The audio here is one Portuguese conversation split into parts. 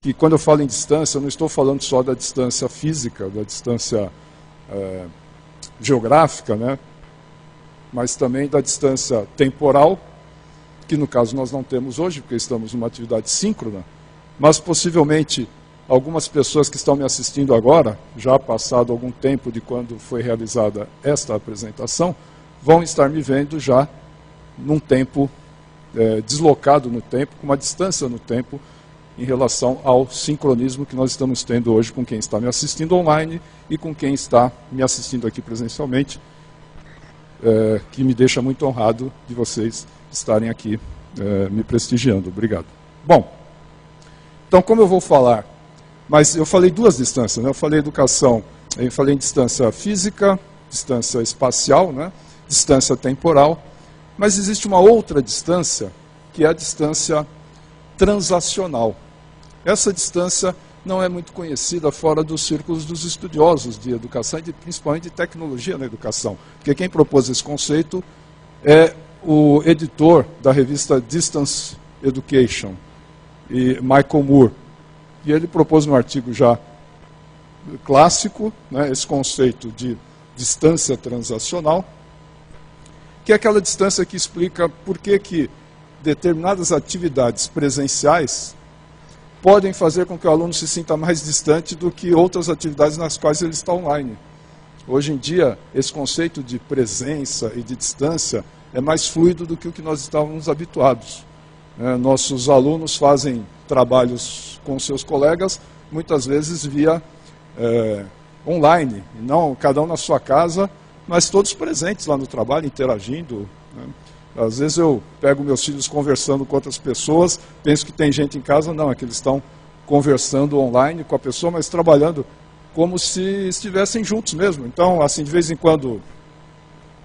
que quando eu falo em distância, eu não estou falando só da distância física, da distância geográfica, né? Mas também da distância temporal, que no caso nós não temos hoje, porque estamos numa atividade síncrona, mas possivelmente algumas pessoas que estão me assistindo agora, já passado algum tempo de quando foi realizada esta apresentação, vão estar me vendo já num tempo deslocado no tempo, com uma distância no tempo, em relação ao sincronismo que nós estamos tendo hoje com quem está me assistindo online e com quem está me assistindo aqui presencialmente, que me deixa muito honrado de vocês estarem aqui me prestigiando. Obrigado. Bom, então como eu vou falar, mas eu falei duas distâncias, né? Eu falei educação, eu falei em distância física, distância espacial, né? Distância temporal, mas existe uma outra distância, que é a distância transacional. Essa distância não é muito conhecida fora dos círculos dos estudiosos de educação e principalmente de tecnologia na educação, porque quem propôs esse conceito é o editor da revista Distance Education, Michael Moore. E ele propôs um artigo já clássico, né, esse conceito de distância transacional, que é aquela distância que explica por que determinadas atividades presenciais podem fazer com que o aluno se sinta mais distante do que outras atividades nas quais ele está online. Hoje em dia, esse conceito de presença e de distância é mais fluido do que o que nós estávamos habituados. Nossos alunos fazem trabalhos com seus colegas, muitas vezes via online, não cada um na sua casa, mas todos presentes lá no trabalho, interagindo, né? Às vezes eu pego meus filhos conversando com outras pessoas, penso que tem gente em casa, não, é que eles estão conversando online com a pessoa, mas trabalhando como se estivessem juntos mesmo. Então, assim, de vez em quando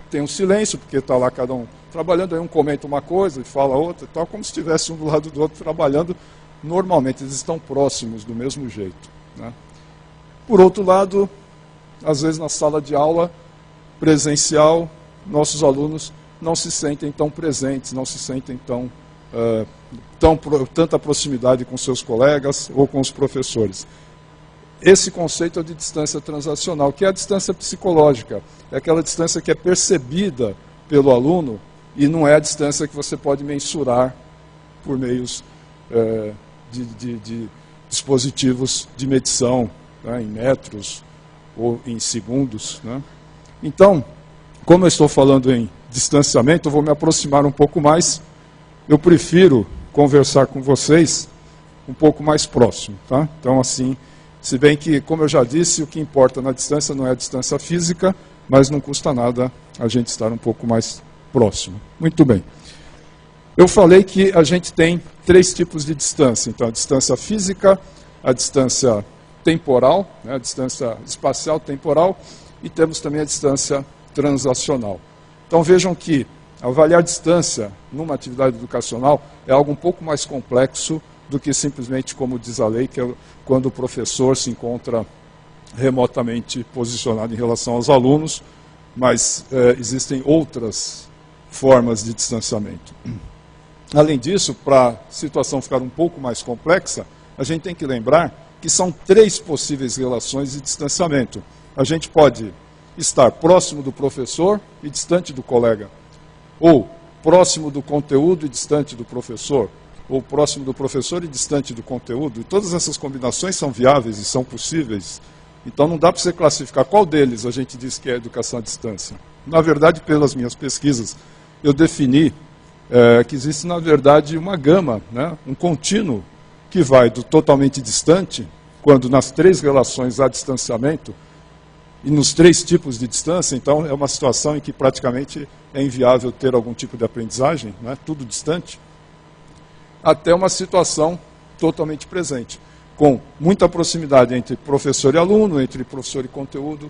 tem um silêncio, porque está lá cada um trabalhando, aí um comenta uma coisa e fala outra, e tal, como se estivesse um do lado do outro trabalhando normalmente, eles estão próximos do mesmo jeito, né? Por outro lado, às vezes na sala de aula presencial, nossos alunos não se sentem tão presentes, não se sentem tanta proximidade com seus colegas ou com os professores. Esse conceito é de distância transacional, que é a distância psicológica, é aquela distância que é percebida pelo aluno e não é a distância que você pode mensurar por meios de dispositivos de medição, né, em metros ou em segundos, né? Então, como eu estou falando em distanciamento, eu vou me aproximar um pouco mais. Eu prefiro conversar com vocês um pouco mais próximo, tá? Então, assim, se bem que, como eu já disse, o que importa na distância não é a distância física, mas não custa nada a gente estar um pouco mais próximo. Muito bem. Eu falei que a gente tem três tipos de distância. Então, a distância física, a distância temporal, né, a distância espacial temporal, e temos também a distância transacional. Então vejam que avaliar distância numa atividade educacional é algo um pouco mais complexo do que simplesmente, como diz a lei, que é quando o professor se encontra remotamente posicionado em relação aos alunos, mas existem outras formas de distanciamento. Além disso, para a situação ficar um pouco mais complexa, a gente tem que lembrar que são três possíveis relações de distanciamento. A gente pode estar próximo do professor e distante do colega, ou próximo do conteúdo e distante do professor, ou próximo do professor e distante do conteúdo. E todas essas combinações são viáveis e são possíveis. Então não dá para você classificar qual deles a gente diz que é educação à distância. Na verdade, pelas minhas pesquisas, eu defini que existe, na verdade, uma gama, né, um contínuo, que vai do totalmente distante, quando nas três relações há distanciamento, e nos três tipos de distância, então é uma situação em que praticamente é inviável ter algum tipo de aprendizagem, né, tudo distante, até uma situação totalmente presente, com muita proximidade entre professor e aluno, entre professor e conteúdo,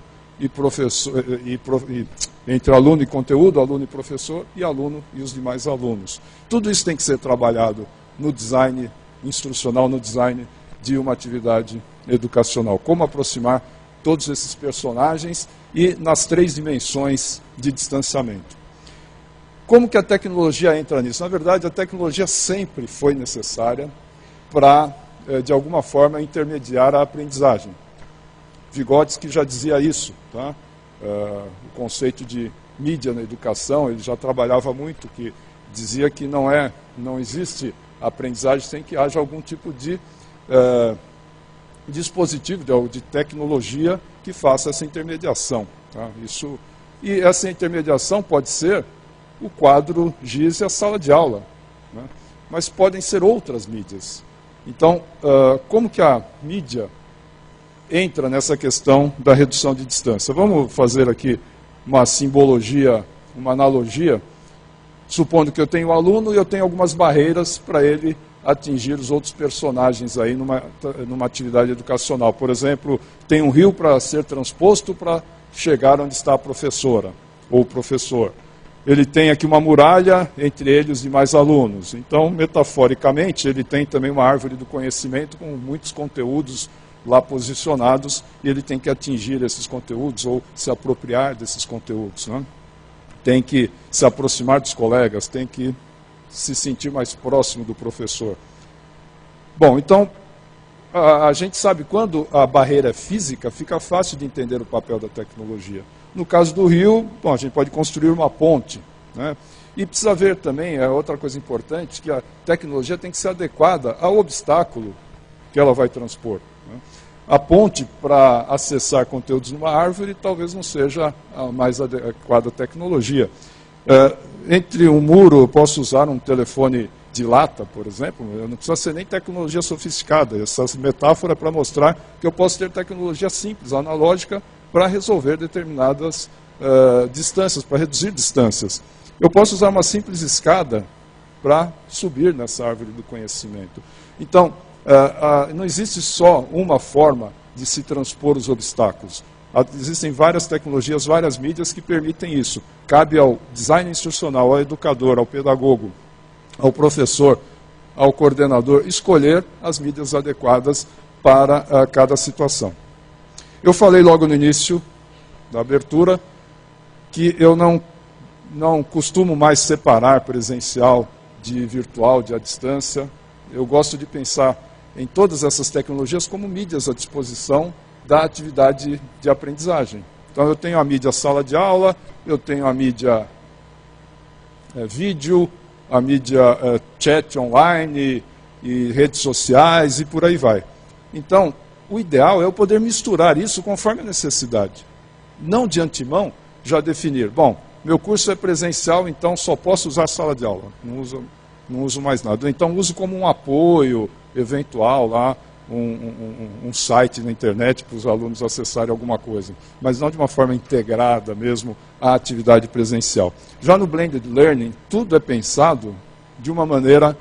entre aluno e conteúdo, aluno e professor, e aluno e os demais alunos. Tudo isso tem que ser trabalhado no design instrucional, no design de uma atividade educacional. Como aproximar todos esses personagens e nas três dimensões de distanciamento. Como que a tecnologia entra nisso? Na verdade, a tecnologia sempre foi necessária para de alguma forma, intermediar a aprendizagem. Vygotsky já dizia isso, tá? O conceito de mídia na educação, ele já trabalhava muito, que dizia que não existe aprendizagem sem que haja algum tipo de dispositivo, de tecnologia que faça essa intermediação. Tá? E essa intermediação pode ser o quadro giz e a sala de aula, né? Mas podem ser outras mídias. Então, como que a mídia entra nessa questão da redução de distância? Vamos fazer aqui uma simbologia, uma analogia, supondo que eu tenho um aluno e eu tenho algumas barreiras para ele atingir os outros personagens aí numa atividade educacional. Por exemplo, tem um rio para ser transposto para chegar onde está a professora ou o professor. Ele tem aqui uma muralha entre ele e os demais alunos. Então, metaforicamente, ele tem também uma árvore do conhecimento com muitos conteúdos lá posicionados e ele tem que atingir esses conteúdos ou se apropriar desses conteúdos, né? Tem que se aproximar dos colegas, tem que se sentir mais próximo do professor. Bom, então, a gente sabe quando a barreira é física, fica fácil de entender o papel da tecnologia. No caso do rio, bom, a gente pode construir uma ponte, né? E precisa ver também, outra coisa importante, que a tecnologia tem que ser adequada ao obstáculo que ela vai transpor, né? A ponte para acessar conteúdos numa árvore talvez não seja a mais adequada tecnologia. Entre um muro, eu posso usar um telefone de lata, por exemplo, não precisa ser nem tecnologia sofisticada. Essa metáfora é para mostrar que eu posso ter tecnologia simples, analógica, para resolver determinadas distâncias, para reduzir distâncias. Eu posso usar uma simples escada para subir nessa árvore do conhecimento. Então, não existe só uma forma de se transpor os obstáculos. Existem várias tecnologias, várias mídias que permitem isso. Cabe ao design instrucional, ao educador, ao pedagogo, ao professor, ao coordenador, escolher as mídias adequadas para cada situação. Eu falei logo no início da abertura que eu não costumo mais separar presencial de virtual, de à distância. Eu gosto de pensar em todas essas tecnologias como mídias à disposição da atividade de aprendizagem. Então eu tenho a mídia sala de aula, eu tenho a mídia vídeo, a mídia chat online e redes sociais e por aí vai. Então, o ideal é eu poder misturar isso conforme a necessidade. Não de antemão já definir, bom, meu curso é presencial, então só posso usar sala de aula, não uso mais nada. Então uso como um apoio eventual lá, um site na internet para os alunos acessarem alguma coisa, mas não de uma forma integrada mesmo à atividade presencial. Já no Blended Learning, tudo é pensado de uma maneira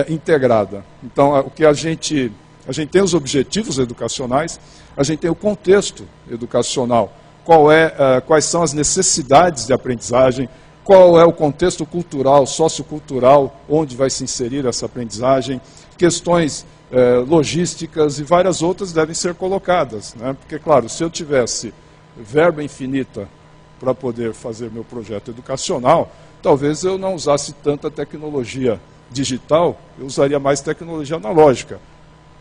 integrada. Então, o que a gente tem os objetivos educacionais, a gente tem o contexto educacional, quais são as necessidades de aprendizagem, qual é o contexto cultural, sociocultural, onde vai se inserir essa aprendizagem, questões logísticas e várias outras devem ser colocadas, né? Porque, claro, se eu tivesse verba infinita para poder fazer meu projeto educacional, talvez eu não usasse tanta tecnologia digital, eu usaria mais tecnologia analógica.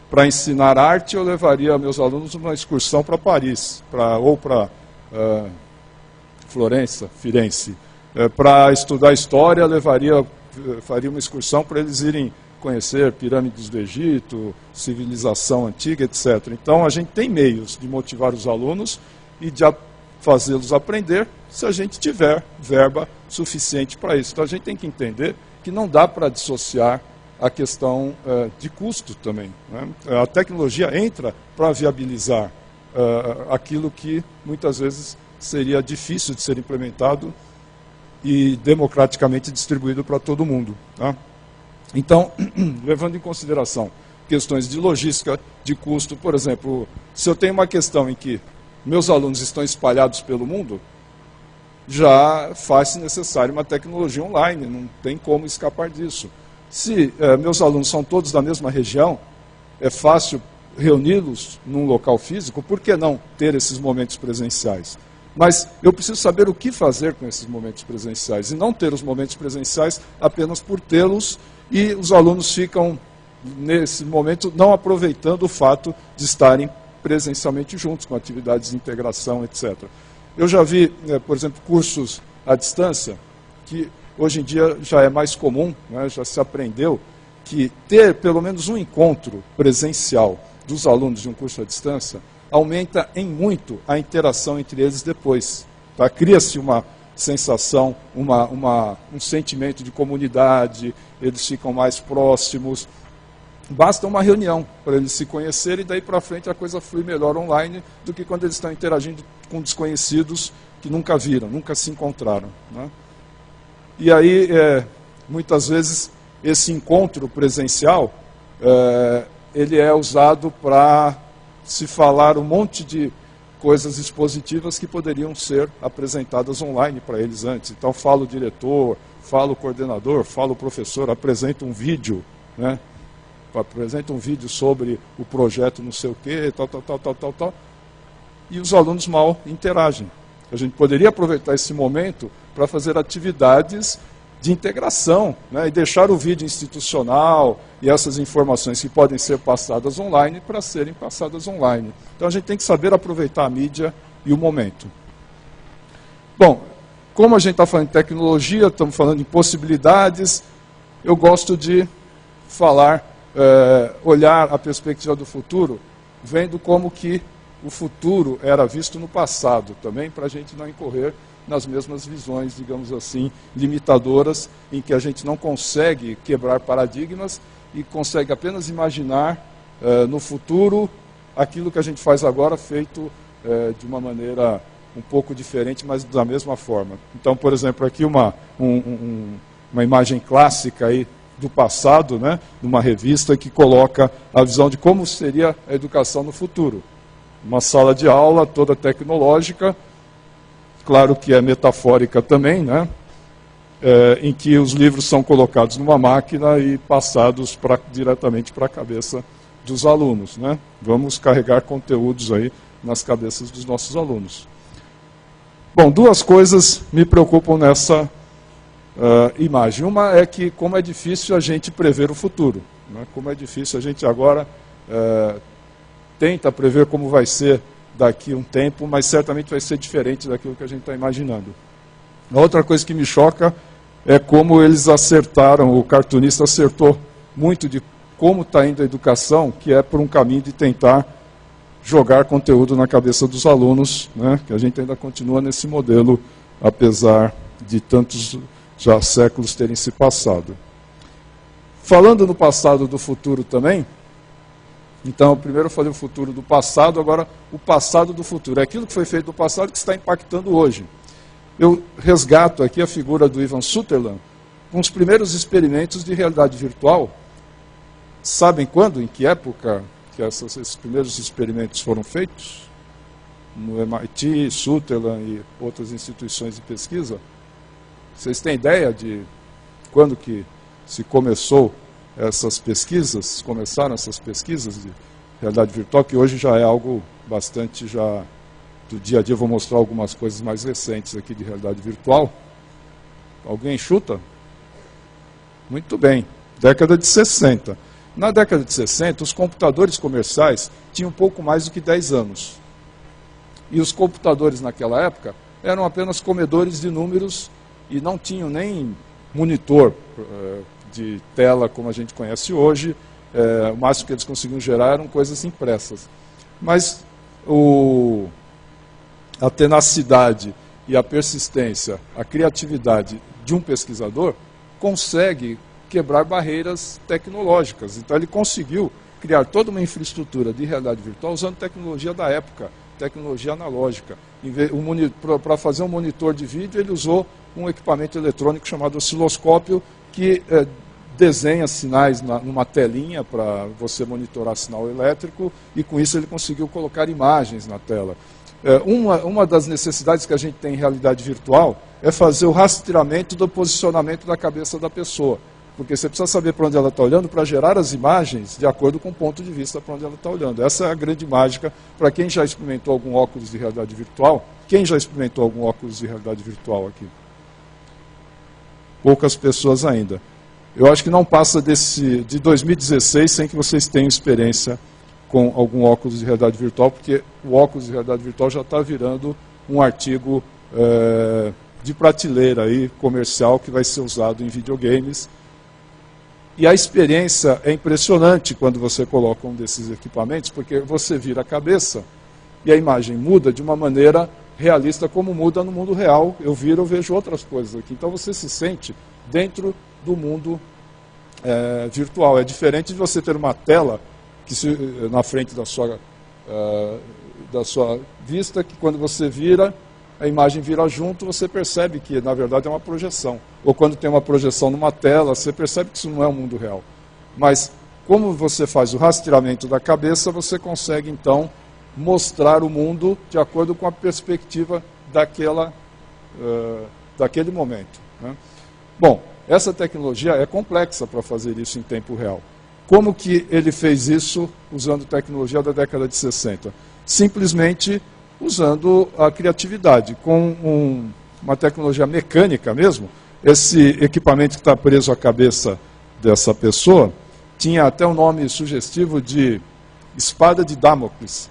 Para ensinar arte, eu levaria meus alunos uma excursão para Paris, ou para Firenze. Para estudar história, faria uma excursão para eles irem conhecer pirâmides do Egito, civilização antiga, etc. Então, a gente tem meios de motivar os alunos e de fazê-los aprender se a gente tiver verba suficiente para isso. Então, a gente tem que entender que não dá para dissociar a questão de custo também, né? A tecnologia entra para viabilizar aquilo que muitas vezes seria difícil de ser implementado e democraticamente distribuído para todo mundo, tá? Então, levando em consideração questões de logística, de custo, por exemplo, se eu tenho uma questão em que meus alunos estão espalhados pelo mundo, já faz-se necessário uma tecnologia online, não tem como escapar disso. Se meus alunos são todos da mesma região, é fácil reuni-los num local físico, por que não ter esses momentos presenciais? Mas eu preciso saber o que fazer com esses momentos presenciais, e não ter os momentos presenciais apenas por tê-los, e os alunos ficam nesse momento, não aproveitando o fato de estarem presencialmente juntos, com atividades de integração, etc. Eu já vi, por exemplo, cursos à distância, que hoje em dia já é mais comum, né, já se aprendeu, que ter pelo menos um encontro presencial dos alunos de um curso à distância aumenta em muito a interação entre eles depois. Tá? Cria-se uma sensação, um sentimento de comunidade, eles ficam mais próximos. Basta uma reunião para eles se conhecerem e daí para frente a coisa flui melhor online do que quando eles estão interagindo com desconhecidos que nunca viram, nunca se encontraram. Né? E aí, muitas vezes, esse encontro presencial, ele é usado para se falar um monte de coisas expositivas que poderiam ser apresentadas online para eles antes. Então, fala o diretor, fala o coordenador, fala o professor, apresenta um vídeo, né? Apresenta um vídeo sobre o projeto não sei o quê, tal. E os alunos mal interagem. A gente poderia aproveitar esse momento para fazer atividades de integração, né, e deixar o vídeo institucional e essas informações que podem ser passadas online para serem passadas online. Então a gente tem que saber aproveitar a mídia e o momento. Bom, como a gente está falando de tecnologia, estamos falando de possibilidades, eu gosto de falar, olhar a perspectiva do futuro, vendo como que o futuro era visto no passado também, para a gente não incorrer nas mesmas visões, digamos assim, limitadoras, em que a gente não consegue quebrar paradigmas e consegue apenas imaginar no futuro aquilo que a gente faz agora feito de uma maneira um pouco diferente, mas da mesma forma. Então, por exemplo, aqui uma imagem clássica aí do passado, né, numa revista que coloca a visão de como seria a educação no futuro. Uma sala de aula toda tecnológica, claro que é metafórica também, né, em que os livros são colocados numa máquina e passados diretamente para a cabeça dos alunos. Né? Vamos carregar conteúdos aí nas cabeças dos nossos alunos. Bom, duas coisas me preocupam nessa imagem. Uma é que como é difícil a gente prever o futuro. Né? Como é difícil a gente agora tenta prever como vai ser daqui a um tempo, mas certamente vai ser diferente daquilo que a gente está imaginando. A outra coisa que me choca é como eles acertaram, o cartunista acertou muito de como está indo a educação, que é por um caminho de tentar jogar conteúdo na cabeça dos alunos, né? Que a gente ainda continua nesse modelo, apesar de tantos já séculos terem se passado. Falando no passado do futuro também, então primeiro eu falei o futuro do passado, agora o passado do futuro. É aquilo que foi feito no passado que está impactando hoje. Eu resgato aqui a figura do Ivan Sutherland com os primeiros experimentos de realidade virtual. Sabem quando, em que época que esses primeiros experimentos foram feitos? No MIT, Sutherland e outras instituições de pesquisa. Vocês têm ideia de quando que se começou essas pesquisas, começaram essas pesquisas de realidade virtual, que hoje já é algo bastante já do dia a dia. Eu vou mostrar algumas coisas mais recentes aqui de realidade virtual. Alguém chuta? Muito bem, década de 60. Na década de 60, os computadores comerciais tinham pouco mais do que 10 anos. E os computadores naquela época eram apenas comedores de números e não tinham nem monitor de tela como a gente conhece hoje. O máximo que eles conseguiam gerar eram coisas impressas. Mas a tenacidade e a persistência, a criatividade de um pesquisador consegue quebrar barreiras tecnológicas. Então ele conseguiu criar toda uma infraestrutura de realidade virtual usando tecnologia da época, tecnologia analógica. Para fazer um monitor de vídeo, ele usou um equipamento eletrônico chamado osciloscópio, que desenha sinais numa telinha para você monitorar sinal elétrico, e com isso ele conseguiu colocar imagens na tela. Uma das necessidades que a gente tem em realidade virtual é fazer o rastreamento do posicionamento da cabeça da pessoa. Porque você precisa saber para onde ela está olhando para gerar as imagens de acordo com o ponto de vista para onde ela está olhando. Essa é a grande mágica para quem já experimentou algum óculos de realidade virtual. Quem já experimentou algum óculos de realidade virtual aqui? Poucas pessoas ainda. eu acho que não passa de 2016 sem que vocês tenham experiência com algum óculos de realidade virtual, porque o óculos de realidade virtual já está virando um artigo de prateleira aí, comercial, que vai ser usado em videogames. E a experiência é impressionante quando você coloca um desses equipamentos, porque você vira a cabeça e a imagem muda de uma maneira realista, como muda no mundo real. Eu viro, eu vejo outras coisas aqui. Então você se sente dentro do mundo virtual. É diferente de você ter uma tela que na frente da sua vista, que quando você vira, a imagem vira junto, você percebe que, na verdade, é uma projeção. Ou quando tem uma projeção numa tela, você percebe que isso não é o mundo real. Mas, como você faz o rastreamento da cabeça, você consegue, então, mostrar o mundo de acordo com a perspectiva daquele momento, né? Bom, essa tecnologia é complexa para fazer isso em tempo real. Como que ele fez isso usando tecnologia da década de 60? Simplesmente usando a criatividade, com uma tecnologia mecânica mesmo. Esse equipamento que está preso à cabeça dessa pessoa tinha até um nome sugestivo de espada de Damocles,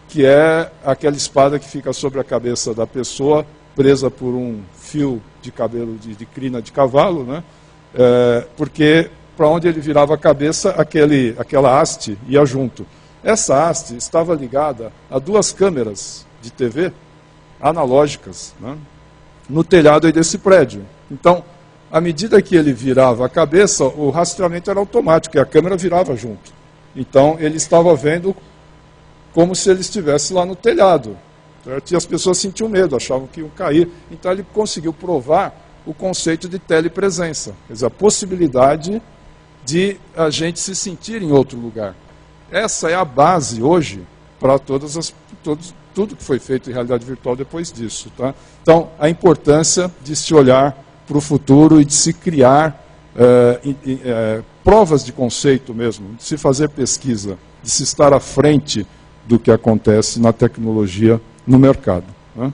que é aquela espada que fica sobre a cabeça da pessoa, presa por um fio de cabelo de crina de cavalo, né? Porque para onde ele virava a cabeça, aquela haste ia junto. Essa haste estava ligada a duas câmeras de TV analógicas, né, no telhado aí desse prédio. Então, à medida que ele virava a cabeça, o rastreamento era automático, e a câmera virava junto. Então, ele estava vendo como se ele estivesse lá no telhado. E as pessoas sentiam medo, achavam que iam cair. Então, ele conseguiu provar o conceito de telepresença, quer dizer, a possibilidade de a gente se sentir em outro lugar. Essa é a base hoje para tudo que foi feito em realidade virtual depois disso, tá? Então, a importância de se olhar para o futuro e de se criar provas de conceito mesmo, de se fazer pesquisa, de se estar à frente do que acontece na tecnologia no mercado, né?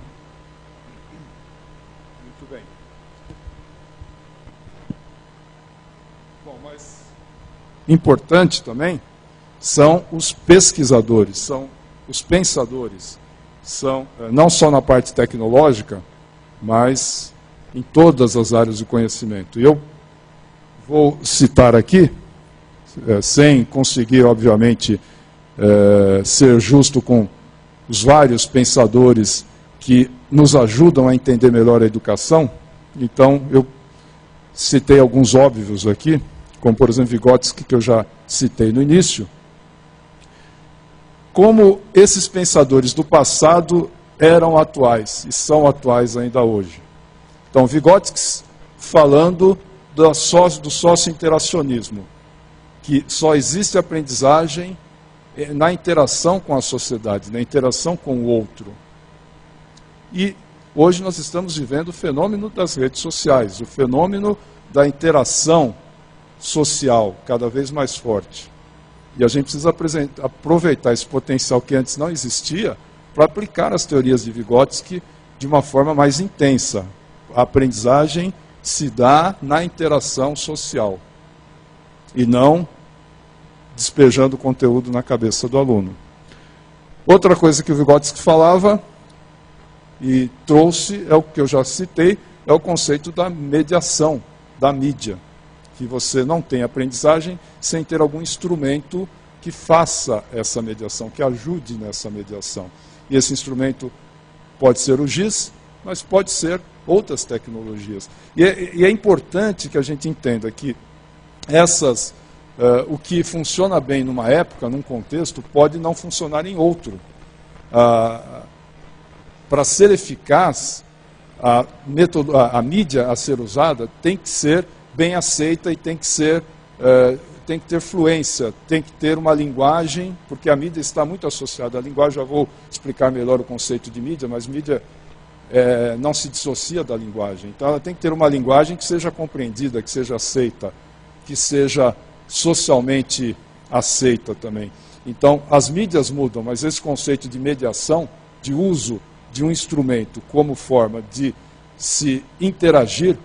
Muito bem. Bom, mas importante também são os pesquisadores, são os pensadores, são não só na parte tecnológica, mas em todas as áreas de conhecimento. E eu vou citar aqui, sem conseguir, obviamente, ser justo com os vários pensadores que nos ajudam a entender melhor a educação. Então, eu citei alguns óbvios aqui, como, por exemplo, Vygotsky, que eu já citei no início. Como esses pensadores do passado eram atuais e são atuais ainda hoje. Então, Vygotsky falando do sócio-interacionismo, que só existe aprendizagem na interação com a sociedade, na interação com o outro. E hoje nós estamos vivendo o fenômeno das redes sociais, o fenômeno da interação social cada vez mais forte. E a gente precisa aproveitar esse potencial que antes não existia para aplicar as teorias de Vygotsky de uma forma mais intensa. A aprendizagem se dá na interação social e não despejando conteúdo na cabeça do aluno. Outra coisa que o Vygotsky falava e trouxe, é o que eu já citei, é o conceito da mediação, da mídia. Que você não tem aprendizagem sem ter algum instrumento que faça essa mediação, que ajude nessa mediação. E esse instrumento pode ser o GIS, mas pode ser outras tecnologias. E é importante que a gente entenda que o que funciona bem numa época, num contexto, pode não funcionar em outro. Para ser eficaz, a mídia a ser usada tem que ser bem aceita e tem que ter fluência, tem que ter uma linguagem, porque a mídia está muito associada à linguagem. Já vou explicar melhor o conceito de mídia, mas mídia não se dissocia da linguagem. Então ela tem que ter uma linguagem que seja compreendida, que seja aceita, que seja socialmente aceita também. Então as mídias mudam, mas esse conceito de mediação, de uso de um instrumento como forma de se interagir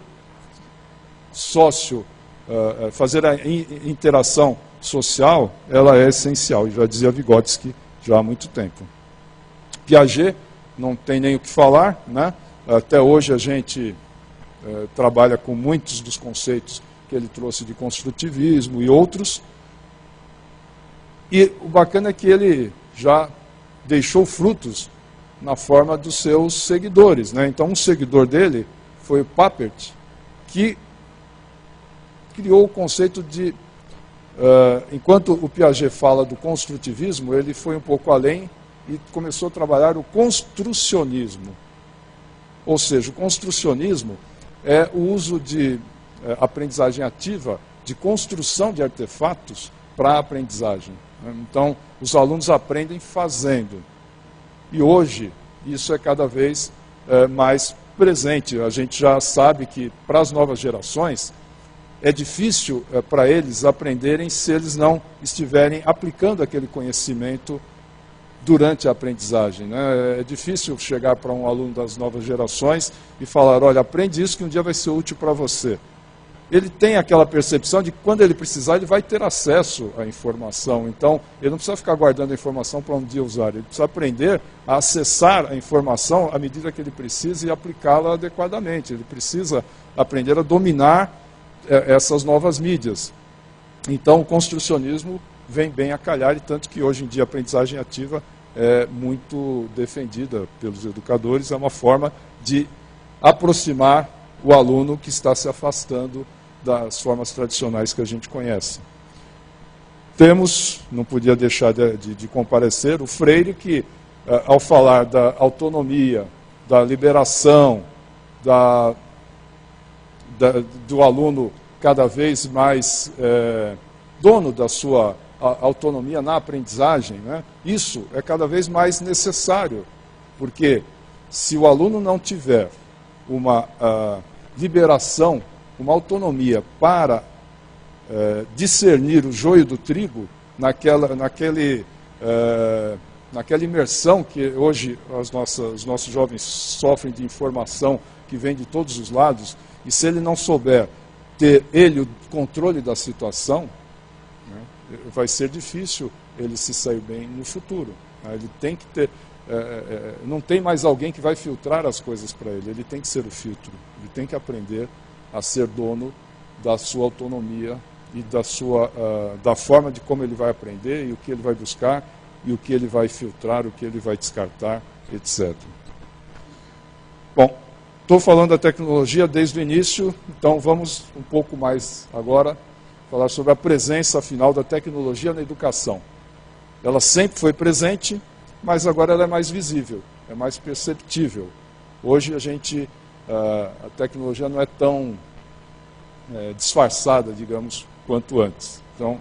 fazer a interação social, ela é essencial, já dizia Vygotsky já há muito tempo. Piaget, não tem nem o que falar, né? Até hoje a gente trabalha com muitos dos conceitos que ele trouxe de construtivismo e outros. E o bacana é que ele já deixou frutos na forma dos seus seguidores, né? Então, um seguidor dele foi o Papert, que criou o conceito de... enquanto o Piaget fala do construtivismo, ele foi um pouco além e começou a trabalhar o construcionismo. Ou seja, o construcionismo é o uso de aprendizagem ativa, de construção de artefatos para a aprendizagem. Então, os alunos aprendem fazendo. E hoje, isso é cada vez mais presente. A gente já sabe que, para as novas gerações, é difícil para eles aprenderem se eles não estiverem aplicando aquele conhecimento durante a aprendizagem, né? É difícil chegar para um aluno das novas gerações e falar, olha, aprende isso que um dia vai ser útil para você. Ele tem aquela percepção de que quando ele precisar, ele vai ter acesso à informação. Então, ele não precisa ficar guardando a informação para um dia usar. Ele precisa aprender a acessar a informação à medida que ele precisa e aplicá-la adequadamente. Ele precisa aprender a dominar essas novas mídias. Então, o construcionismo vem bem a calhar, e tanto que hoje em dia a aprendizagem ativa é muito defendida pelos educadores. É uma forma de aproximar o aluno que está se afastando das formas tradicionais que a gente conhece. Temos, não podia deixar de comparecer, o Freire, que ao falar da autonomia, da liberação, do aluno cada vez mais dono da sua autonomia na aprendizagem, né? Isso é cada vez mais necessário, porque se o aluno não tiver uma liberação, uma autonomia para discernir o joio do trigo, naquela imersão que hoje os nossos jovens sofrem de informação que vem de todos os lados, e se ele não souber ter o controle da situação, né, vai ser difícil ele se sair bem no futuro. Né? Ele tem que ter... não tem mais alguém que vai filtrar as coisas para ele, ele tem que ser o filtro, ele tem que aprender a ser dono da sua autonomia e da forma de como ele vai aprender, e o que ele vai buscar, e o que ele vai filtrar, o que ele vai descartar, etc. Bom, estou falando da tecnologia desde o início, então vamos um pouco mais agora falar sobre a presença, afinal, da tecnologia na educação. Ela sempre foi presente, mas agora ela é mais visível, é mais perceptível. Hoje a tecnologia não é tão disfarçada, digamos, quanto antes. Então,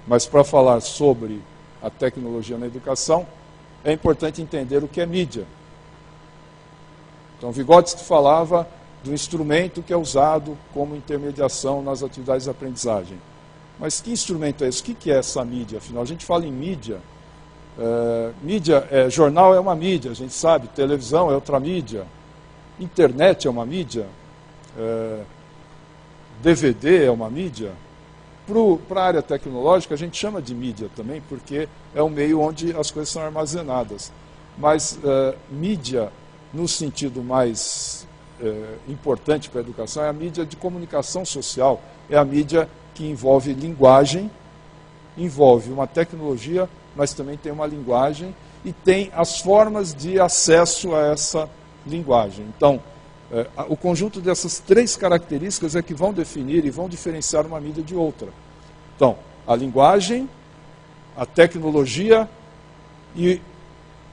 mas para falar sobre a tecnologia na educação, é importante entender o que é mídia. Então, Vygotsky falava do instrumento que é usado como intermediação nas atividades de aprendizagem. Mas que instrumento é esse? O que é essa mídia? Afinal, a gente fala em mídia. Jornal é uma mídia, a gente sabe, televisão é outra mídia, internet é uma mídia, DVD é uma mídia. Para a área tecnológica, a gente chama de mídia também, porque é o meio onde as coisas são armazenadas. Mas mídia, no sentido mais importante para a educação, é a mídia de comunicação social, é a mídia que envolve linguagem, envolve uma tecnologia, mas também tem uma linguagem e tem as formas de acesso a essa linguagem. Então, o conjunto dessas três características é que vão definir e vão diferenciar uma mídia de outra. Então, a linguagem, a tecnologia e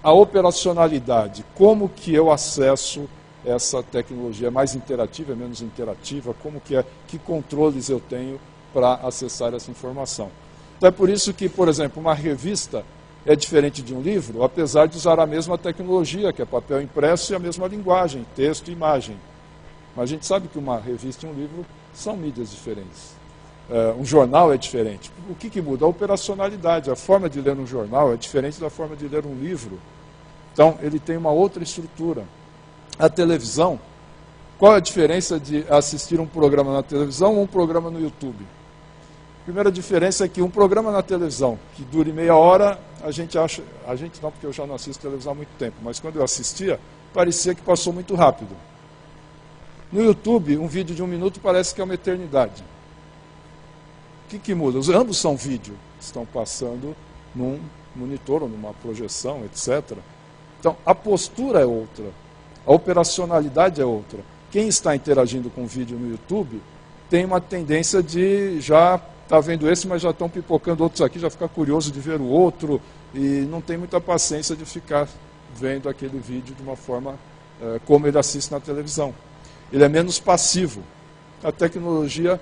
a operacionalidade. Como que eu acesso essa tecnologia? É mais interativa, é menos interativa? Como que é? Que controles eu tenho para acessar essa informação? Então é por isso que, por exemplo, uma revista é diferente de um livro, apesar de usar a mesma tecnologia, que é papel impresso, e a mesma linguagem, texto e imagem. Mas a gente sabe que uma revista e um livro são mídias diferentes. Um jornal é diferente. O que muda? A operacionalidade. A forma de ler um jornal é diferente da forma de ler um livro. Então, ele tem uma outra estrutura. A televisão, Qual é a diferença de assistir um programa na televisão ou um programa no YouTube? A primeira diferença é que um programa na televisão, que dure meia hora, a gente não, porque eu já não assisto televisão há muito tempo, mas quando eu assistia, parecia que passou muito rápido. No YouTube, um vídeo de 1 minuto parece que é uma eternidade. O que muda? Ambos são vídeo, estão passando num monitor ou numa projeção, etc. Então, a postura é outra, a operacionalidade é outra. Quem está interagindo com o vídeo no YouTube tem uma tendência de já estar vendo esse, mas já estão pipocando outros aqui, já fica curioso de ver o outro, e não tem muita paciência de ficar vendo aquele vídeo de uma forma como ele assiste na televisão. Ele é menos passivo. A tecnologia,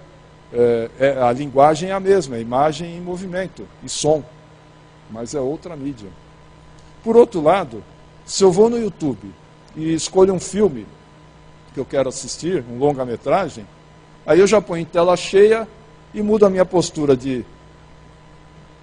a linguagem é a mesma, é imagem em movimento e som, mas é outra mídia. Por outro lado, se eu vou no YouTube e escolho um filme que eu quero assistir, um longa-metragem, aí eu já ponho em tela cheia e mudo a minha postura de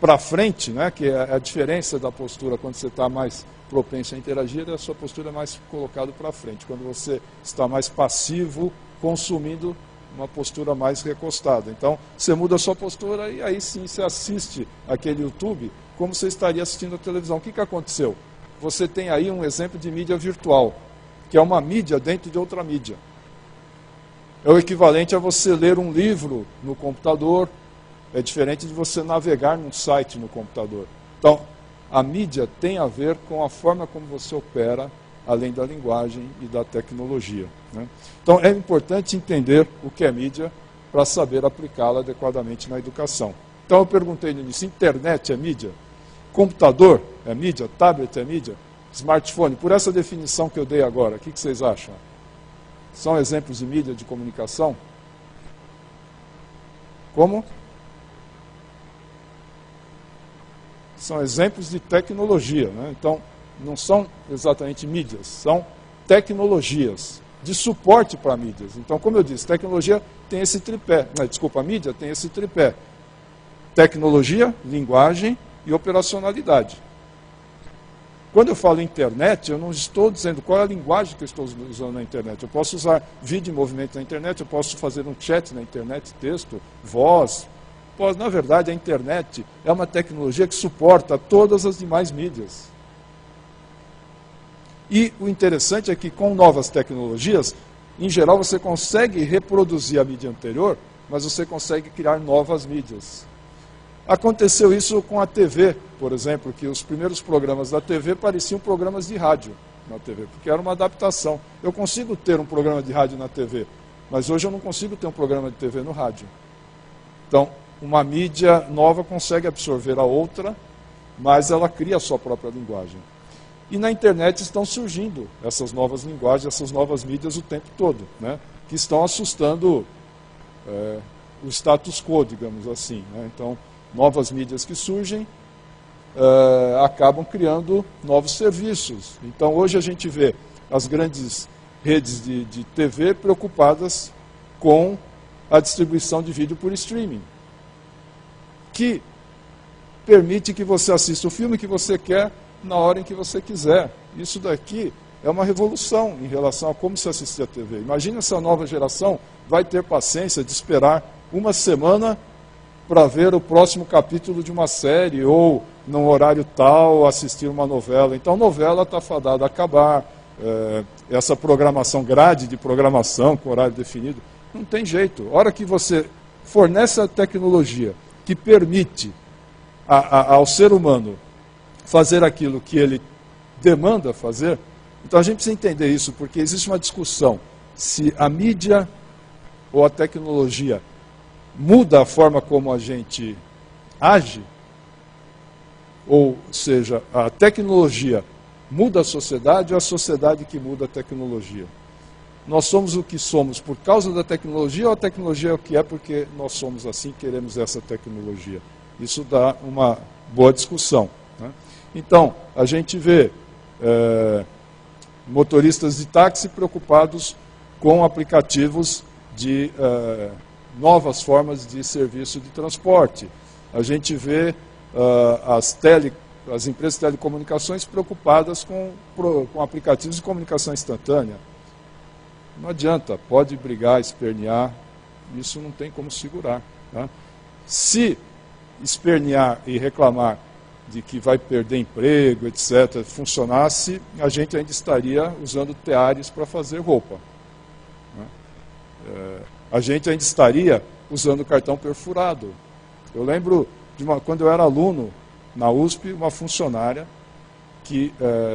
para frente, né, que é a diferença da postura quando você está mais propenso a interagir, a sua postura é mais colocada para frente. Quando você está mais passivo, consumindo, uma postura mais recostada. Então, você muda a sua postura e aí sim você assiste aquele YouTube como você estaria assistindo a televisão. O que aconteceu? Você tem aí um exemplo de mídia virtual, que é uma mídia dentro de outra mídia. É o equivalente a você ler um livro no computador, é diferente de você navegar num site no computador. Então, a mídia tem a ver com a forma como você opera, além da linguagem e da tecnologia, né? Então, é importante entender o que é mídia para saber aplicá-la adequadamente na educação. Então, eu perguntei no início, internet é mídia? Computador é mídia? Tablet é mídia? Smartphone? Por essa definição que eu dei agora, o que vocês acham? São exemplos de mídia de comunicação? Como? São exemplos de tecnologia, né? Então, não são exatamente mídias, são tecnologias de suporte para mídias. Então, como eu disse, tecnologia tem esse tripé, a mídia tem esse tripé. Tecnologia, linguagem e operacionalidade. Quando eu falo internet, eu não estou dizendo qual é a linguagem que eu estou usando na internet. Eu posso usar vídeo em movimento na internet, eu posso fazer um chat na internet, texto, voz. Na verdade, a internet é uma tecnologia que suporta todas as demais mídias. E o interessante é que com novas tecnologias, em geral você consegue reproduzir a mídia anterior, mas você consegue criar novas mídias. Aconteceu isso com a TV, por exemplo, que os primeiros programas da TV pareciam programas de rádio na TV, porque era uma adaptação. Eu consigo ter um programa de rádio na TV, mas hoje eu não consigo ter um programa de TV no rádio. Então, uma mídia nova consegue absorver a outra, mas ela cria a sua própria linguagem. E na internet estão surgindo essas novas linguagens, essas novas mídias o tempo todo, né, que estão assustando o status quo, digamos assim, né? Então, novas mídias que surgem acabam criando novos serviços. Então, hoje a gente vê as grandes redes de TV preocupadas com a distribuição de vídeo por streaming, que permite que você assista o filme que você quer na hora em que você quiser. Isso daqui é uma revolução em relação a como se assistir a TV. Imagina essa nova geração vai ter paciência de esperar uma semana para ver o próximo capítulo de uma série, ou num horário tal assistir uma novela. Então, novela está fadada a acabar, essa programação, grade de programação com horário definido, não tem jeito. A hora que você fornece a tecnologia que permite ao ser humano fazer aquilo que ele demanda fazer, então a gente precisa entender isso, porque existe uma discussão se a mídia ou a tecnologia muda a forma como a gente age, ou seja, a tecnologia muda a sociedade ou a sociedade que muda a tecnologia. Nós somos o que somos por causa da tecnologia ou a tecnologia é o que é porque nós somos assim, queremos essa tecnologia? Isso dá uma boa discussão, né? Então, a gente vê motoristas de táxi preocupados com aplicativos de novas formas de serviço de transporte. A gente vê as empresas de telecomunicações preocupadas com aplicativos de comunicação instantânea. Não adianta, pode brigar, espernear, isso não tem como segurar. Tá? Se espernear e reclamar de que vai perder emprego, etc., funcionasse, a gente ainda estaria usando teares para fazer roupa. Né? A gente ainda estaria usando cartão perfurado. Eu lembro de quando eu era aluno na USP, uma funcionária que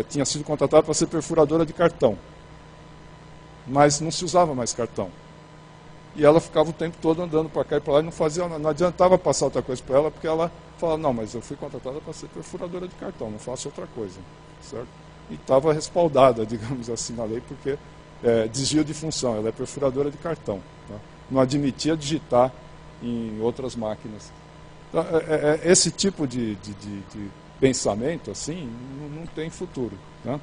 tinha sido contratada para ser perfuradora de cartão. Mas não se usava mais cartão. E ela ficava o tempo todo andando para cá e para lá e não adiantava passar outra coisa para ela, porque ela falava, não, mas eu fui contratada para ser perfuradora de cartão, não faço outra coisa. Certo? E estava respaldada, digamos assim, na lei, porque desvio de função, ela é perfuradora de cartão. Tá? Não admitia digitar em outras máquinas. Então, esse tipo de pensamento assim não tem futuro. Tá?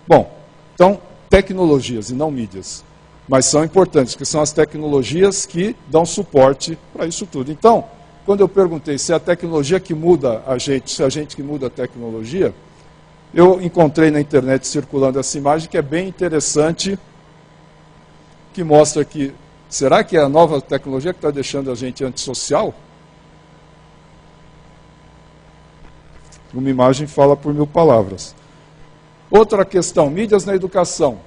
Bom, então, tecnologias e não mídias. Mas são importantes, porque são as tecnologias que dão suporte para isso tudo. Então, quando eu perguntei se é a tecnologia que muda a gente, se é a gente que muda a tecnologia, eu encontrei na internet circulando essa imagem que é bem interessante, que mostra que, será que é a nova tecnologia que está deixando a gente antissocial? Uma imagem fala por 1000 palavras. Outra questão, mídias na educação.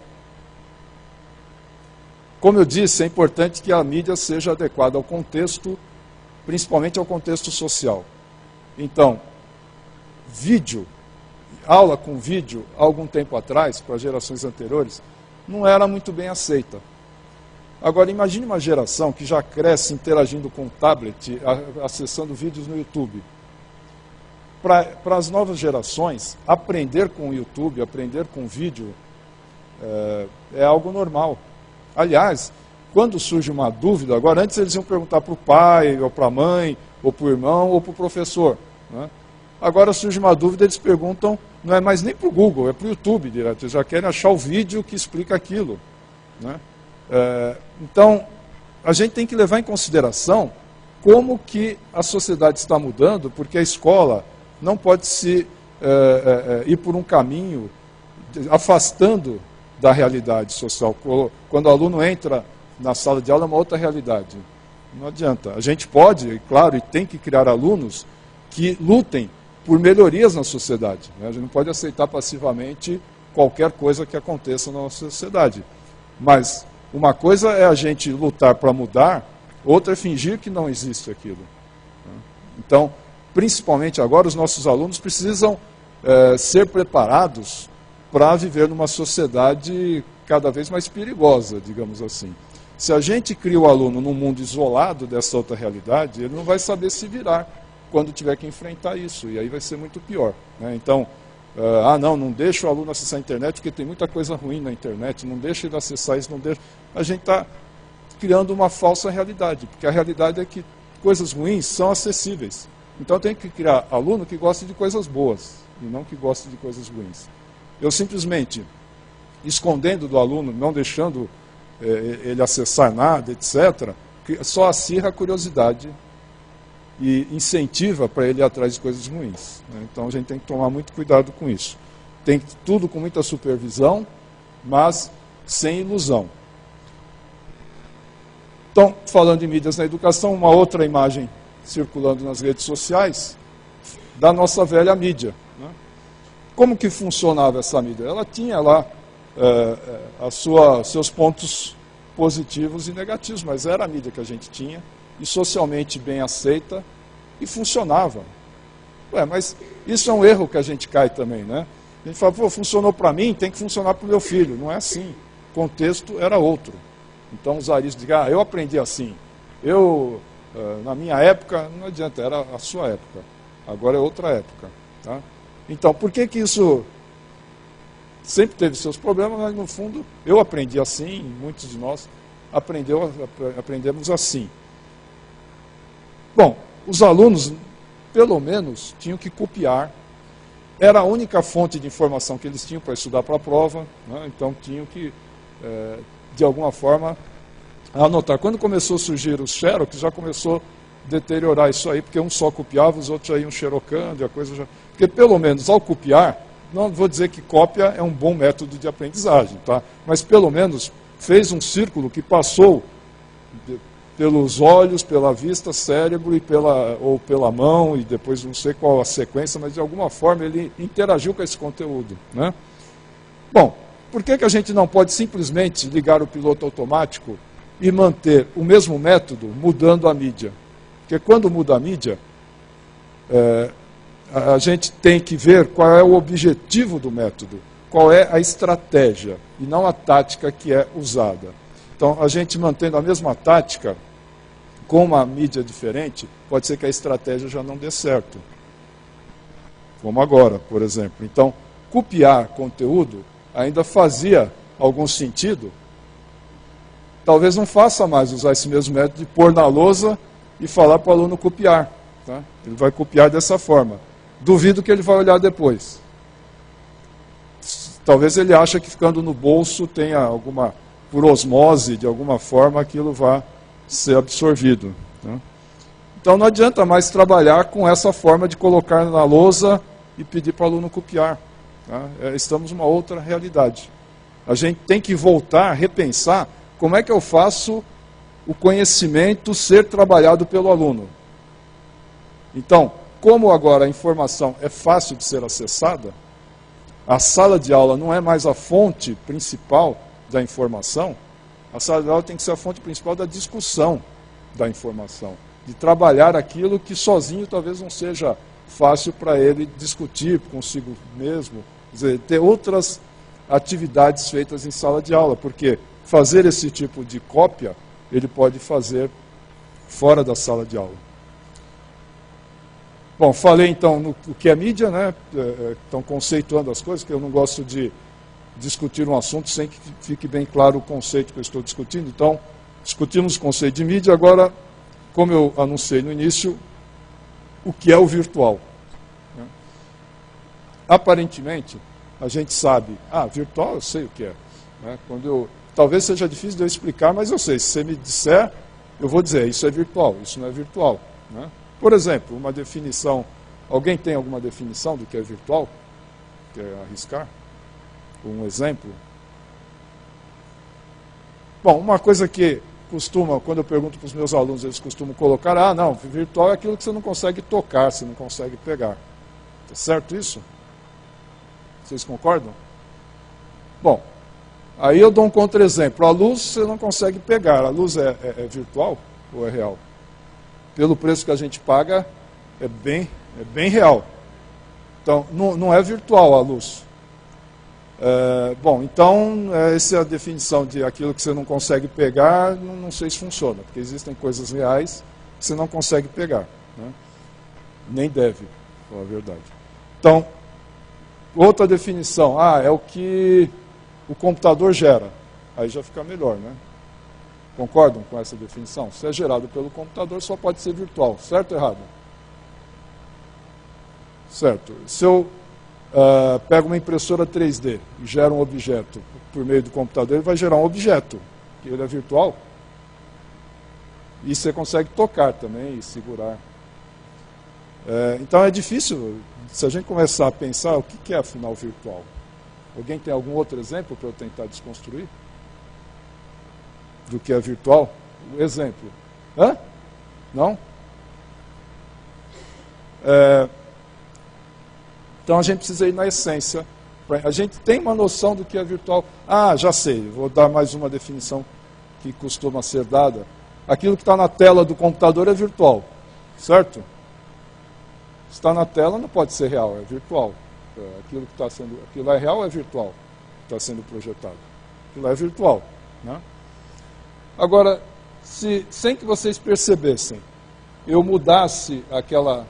Como eu disse, é importante que a mídia seja adequada ao contexto, principalmente ao contexto social. Então, vídeo, aula com vídeo, há algum tempo atrás, para gerações anteriores, não era muito bem aceita. Agora, imagine uma geração que já cresce interagindo com o tablet, acessando vídeos no YouTube. Para as novas gerações, aprender com o YouTube, aprender com vídeo, é algo normal. Aliás, quando surge uma dúvida, agora antes eles iam perguntar para o pai, ou para a mãe, ou para o irmão, ou para o professor. Né? Agora surge uma dúvida, eles perguntam, não é mais nem para o Google, é para o YouTube direto. Eles já querem achar o vídeo que explica aquilo. Né? Então, a gente tem que levar em consideração como que a sociedade está mudando, porque a escola não pode ir por um caminho afastando da realidade social. Quando o aluno entra na sala de aula, é uma outra realidade. Não adianta. A gente pode, claro, e tem que criar alunos que lutem por melhorias na sociedade. Né? A gente não pode aceitar passivamente qualquer coisa que aconteça na nossa sociedade. Mas uma coisa é a gente lutar para mudar, outra é fingir que não existe aquilo. Então, principalmente agora, os nossos alunos precisam ser preparados para viver numa sociedade cada vez mais perigosa, digamos assim. Se a gente cria o aluno num mundo isolado dessa outra realidade, ele não vai saber se virar quando tiver que enfrentar isso, e aí vai ser muito pior. Né? Então, não deixa o aluno acessar a internet, porque tem muita coisa ruim na internet, não deixa ele acessar isso, não deixa... A gente está criando uma falsa realidade, porque a realidade é que coisas ruins são acessíveis. Então tem que criar aluno que goste de coisas boas, e não que goste de coisas ruins. Eu simplesmente, escondendo do aluno, não deixando ele acessar nada, etc., só acirra a curiosidade e incentiva para ele ir atrás de coisas ruins. Né? Então a gente tem que tomar muito cuidado com isso. Tem tudo com muita supervisão, mas sem ilusão. Então, falando de mídias na educação, uma outra imagem circulando nas redes sociais da nossa velha mídia. Né? Como que funcionava essa mídia? Ela tinha lá seus pontos positivos e negativos, mas era a mídia que a gente tinha, e socialmente bem aceita, e funcionava. Mas isso é um erro que a gente cai também, né? A gente fala, funcionou para mim, tem que funcionar para o meu filho. Não é assim. O contexto era outro. Então usar isso de, eu aprendi assim. Na minha época, não adianta, era a sua época. Agora é outra época. Tá? Então, por que isso sempre teve seus problemas, mas no fundo eu aprendi assim, muitos de nós aprendemos assim. Bom, os alunos, pelo menos, tinham que copiar. Era a única fonte de informação que eles tinham para estudar para a prova, né? Então tinham que, de alguma forma, anotar. Quando começou a surgir os xerox, já começou a deteriorar isso aí, porque um só copiava, os outros já iam xerocando, a coisa já... Porque pelo menos ao copiar, não vou dizer que cópia é um bom método de aprendizagem, tá? Mas pelo menos fez um círculo que passou pelos olhos, pela vista, cérebro ou pela mão, e depois não sei qual a sequência, mas de alguma forma ele interagiu com esse conteúdo, né? Bom, por que a gente não pode simplesmente ligar o piloto automático e manter o mesmo método mudando a mídia? Porque quando muda a mídia, a gente tem que ver qual é o objetivo do método, qual é a estratégia, e não a tática que é usada. Então, a gente mantendo a mesma tática, com uma mídia diferente, pode ser que a estratégia já não dê certo. Como agora, por exemplo. Então, copiar conteúdo ainda fazia algum sentido. Talvez não faça mais usar esse mesmo método de pôr na lousa e falar para o aluno copiar. Tá? Ele vai copiar dessa forma. Duvido que ele vai olhar depois. Talvez ele ache que ficando no bolso tenha alguma, por osmose, de alguma forma, aquilo vá ser absorvido. Tá? Então não adianta mais trabalhar com essa forma de colocar na lousa e pedir para o aluno copiar. Tá? Estamos numa outra realidade. A gente tem que voltar a repensar como é que eu faço o conhecimento ser trabalhado pelo aluno. Então, como agora a informação é fácil de ser acessada, a sala de aula não é mais a fonte principal da informação, a sala de aula tem que ser a fonte principal da discussão da informação, de trabalhar aquilo que sozinho talvez não seja fácil para ele discutir consigo mesmo, quer dizer, ter outras atividades feitas em sala de aula, porque fazer esse tipo de cópia, ele pode fazer fora da sala de aula. Bom, falei então no que é mídia, né? Estão conceituando as coisas, que eu não gosto de discutir um assunto sem que fique bem claro o conceito que eu estou discutindo. Então, discutimos o conceito de mídia, agora, como eu anunciei no início, o que é o virtual. Né? Aparentemente, a gente sabe, virtual eu sei o que é. Né? Talvez seja difícil de eu explicar, mas eu sei, se você me disser, eu vou dizer, isso é virtual, isso não é virtual. Né? Por exemplo, uma definição, alguém tem alguma definição do que é virtual? Quer arriscar? Um exemplo? Bom, uma coisa que quando eu pergunto para os meus alunos, eles costumam colocar, não, virtual é aquilo que você não consegue tocar, você não consegue pegar. Tá certo isso? Vocês concordam? Bom, aí eu dou um contra-exemplo. A luz você não consegue pegar. A luz é virtual ou é real? Pelo preço que a gente paga, é bem real. Então, não é virtual a luz. Bom, então, essa é a definição de aquilo que você não consegue pegar, não sei se funciona, porque existem coisas reais que você não consegue pegar. Né? Nem deve, falar a verdade. Então, outra definição, é o que o computador gera. Aí já fica melhor, né? Concordam com essa definição? Se é gerado pelo computador, só pode ser virtual. Certo ou errado? Certo. Se eu pego uma impressora 3D e gero um objeto por meio do computador, ele vai gerar um objeto. Ele é virtual. E você consegue tocar também e segurar. Então é difícil, se a gente começar a pensar, o que é afinal virtual? Alguém tem algum outro exemplo para eu tentar desconstruir? Do que é virtual? Um exemplo. Não? Então a gente precisa ir na essência. A gente tem uma noção do que é virtual. Já sei, vou dar mais uma definição que costuma ser dada. Aquilo que está na tela do computador é virtual, certo? Se está na tela não pode ser real, é virtual. Aquilo é real ou é virtual? Está sendo projetado. Aquilo é virtual, né? Agora, sem que vocês percebessem, eu mudasse aquela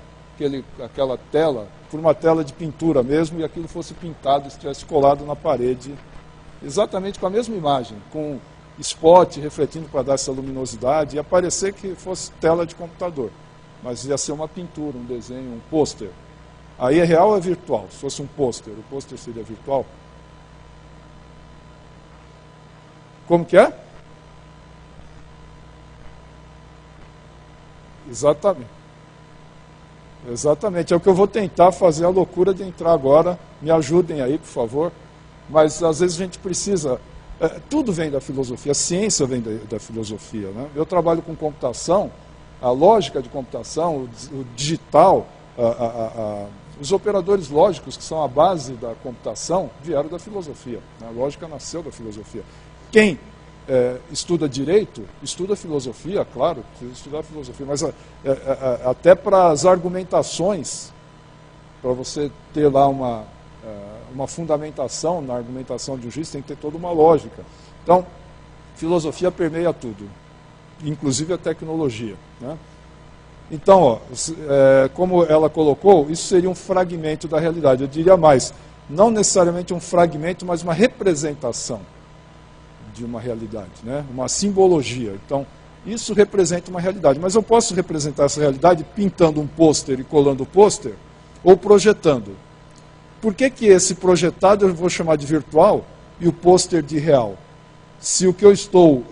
tela por uma tela de pintura mesmo, e aquilo fosse pintado, estivesse colado na parede, exatamente com a mesma imagem, com spot refletindo para dar essa luminosidade, e aparecer que fosse tela de computador, mas ia ser uma pintura, um desenho, um pôster. Aí é real ou é virtual? Se fosse um pôster, o pôster seria virtual? Como que é? Exatamente, é o que eu vou tentar fazer, a loucura de entrar agora, me ajudem aí, por favor, mas às vezes a gente precisa Tudo vem da filosofia, a ciência vem da filosofia, né? Eu trabalho com computação, a lógica de computação, o digital, os operadores lógicos, que são a base da computação, vieram da filosofia. A lógica nasceu da filosofia. Quem estuda direito, estuda filosofia, claro, precisa estudar filosofia, mas até para as argumentações, para você ter lá uma fundamentação na argumentação de um juiz, tem que ter toda uma lógica. Então, filosofia permeia tudo, inclusive a tecnologia, né? Então, ó, como ela colocou, isso seria um fragmento da realidade. Eu diria mais, não necessariamente um fragmento, mas uma representação de uma realidade, né? Uma simbologia. Então, isso representa uma realidade. Mas eu posso representar essa realidade pintando um pôster e colando o pôster, ou projetando. Por que esse projetado eu vou chamar de virtual e o pôster de real? Se o que eu estou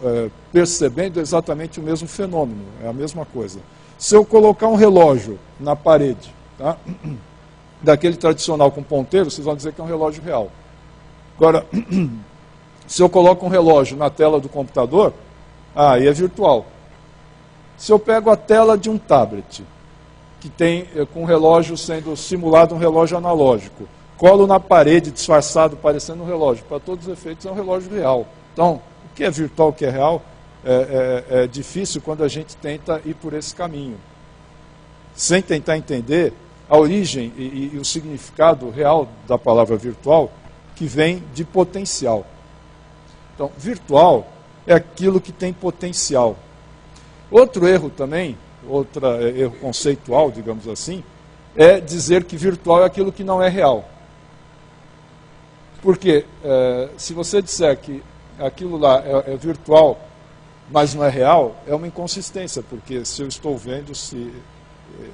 percebendo é exatamente o mesmo fenômeno, é a mesma coisa. Se eu colocar um relógio na parede, tá? Daquele tradicional com ponteiro, vocês vão dizer que é um relógio real. Agora, se eu coloco um relógio na tela do computador, aí é virtual. Se eu pego a tela de um tablet, que tem com o relógio sendo simulado um relógio analógico, colo na parede disfarçado, parecendo um relógio, para todos os efeitos é um relógio real. Então, o que é virtual, o que é real, é difícil quando a gente tenta ir por esse caminho. Sem tentar entender a origem e o significado real da palavra virtual, que vem de potencial. Então, virtual é aquilo que tem potencial. Outro erro também, outro erro conceitual, digamos assim, é dizer que virtual é aquilo que não é real. Porque se você disser que aquilo lá é virtual, mas não é real, é uma inconsistência, porque se eu estou vendo, se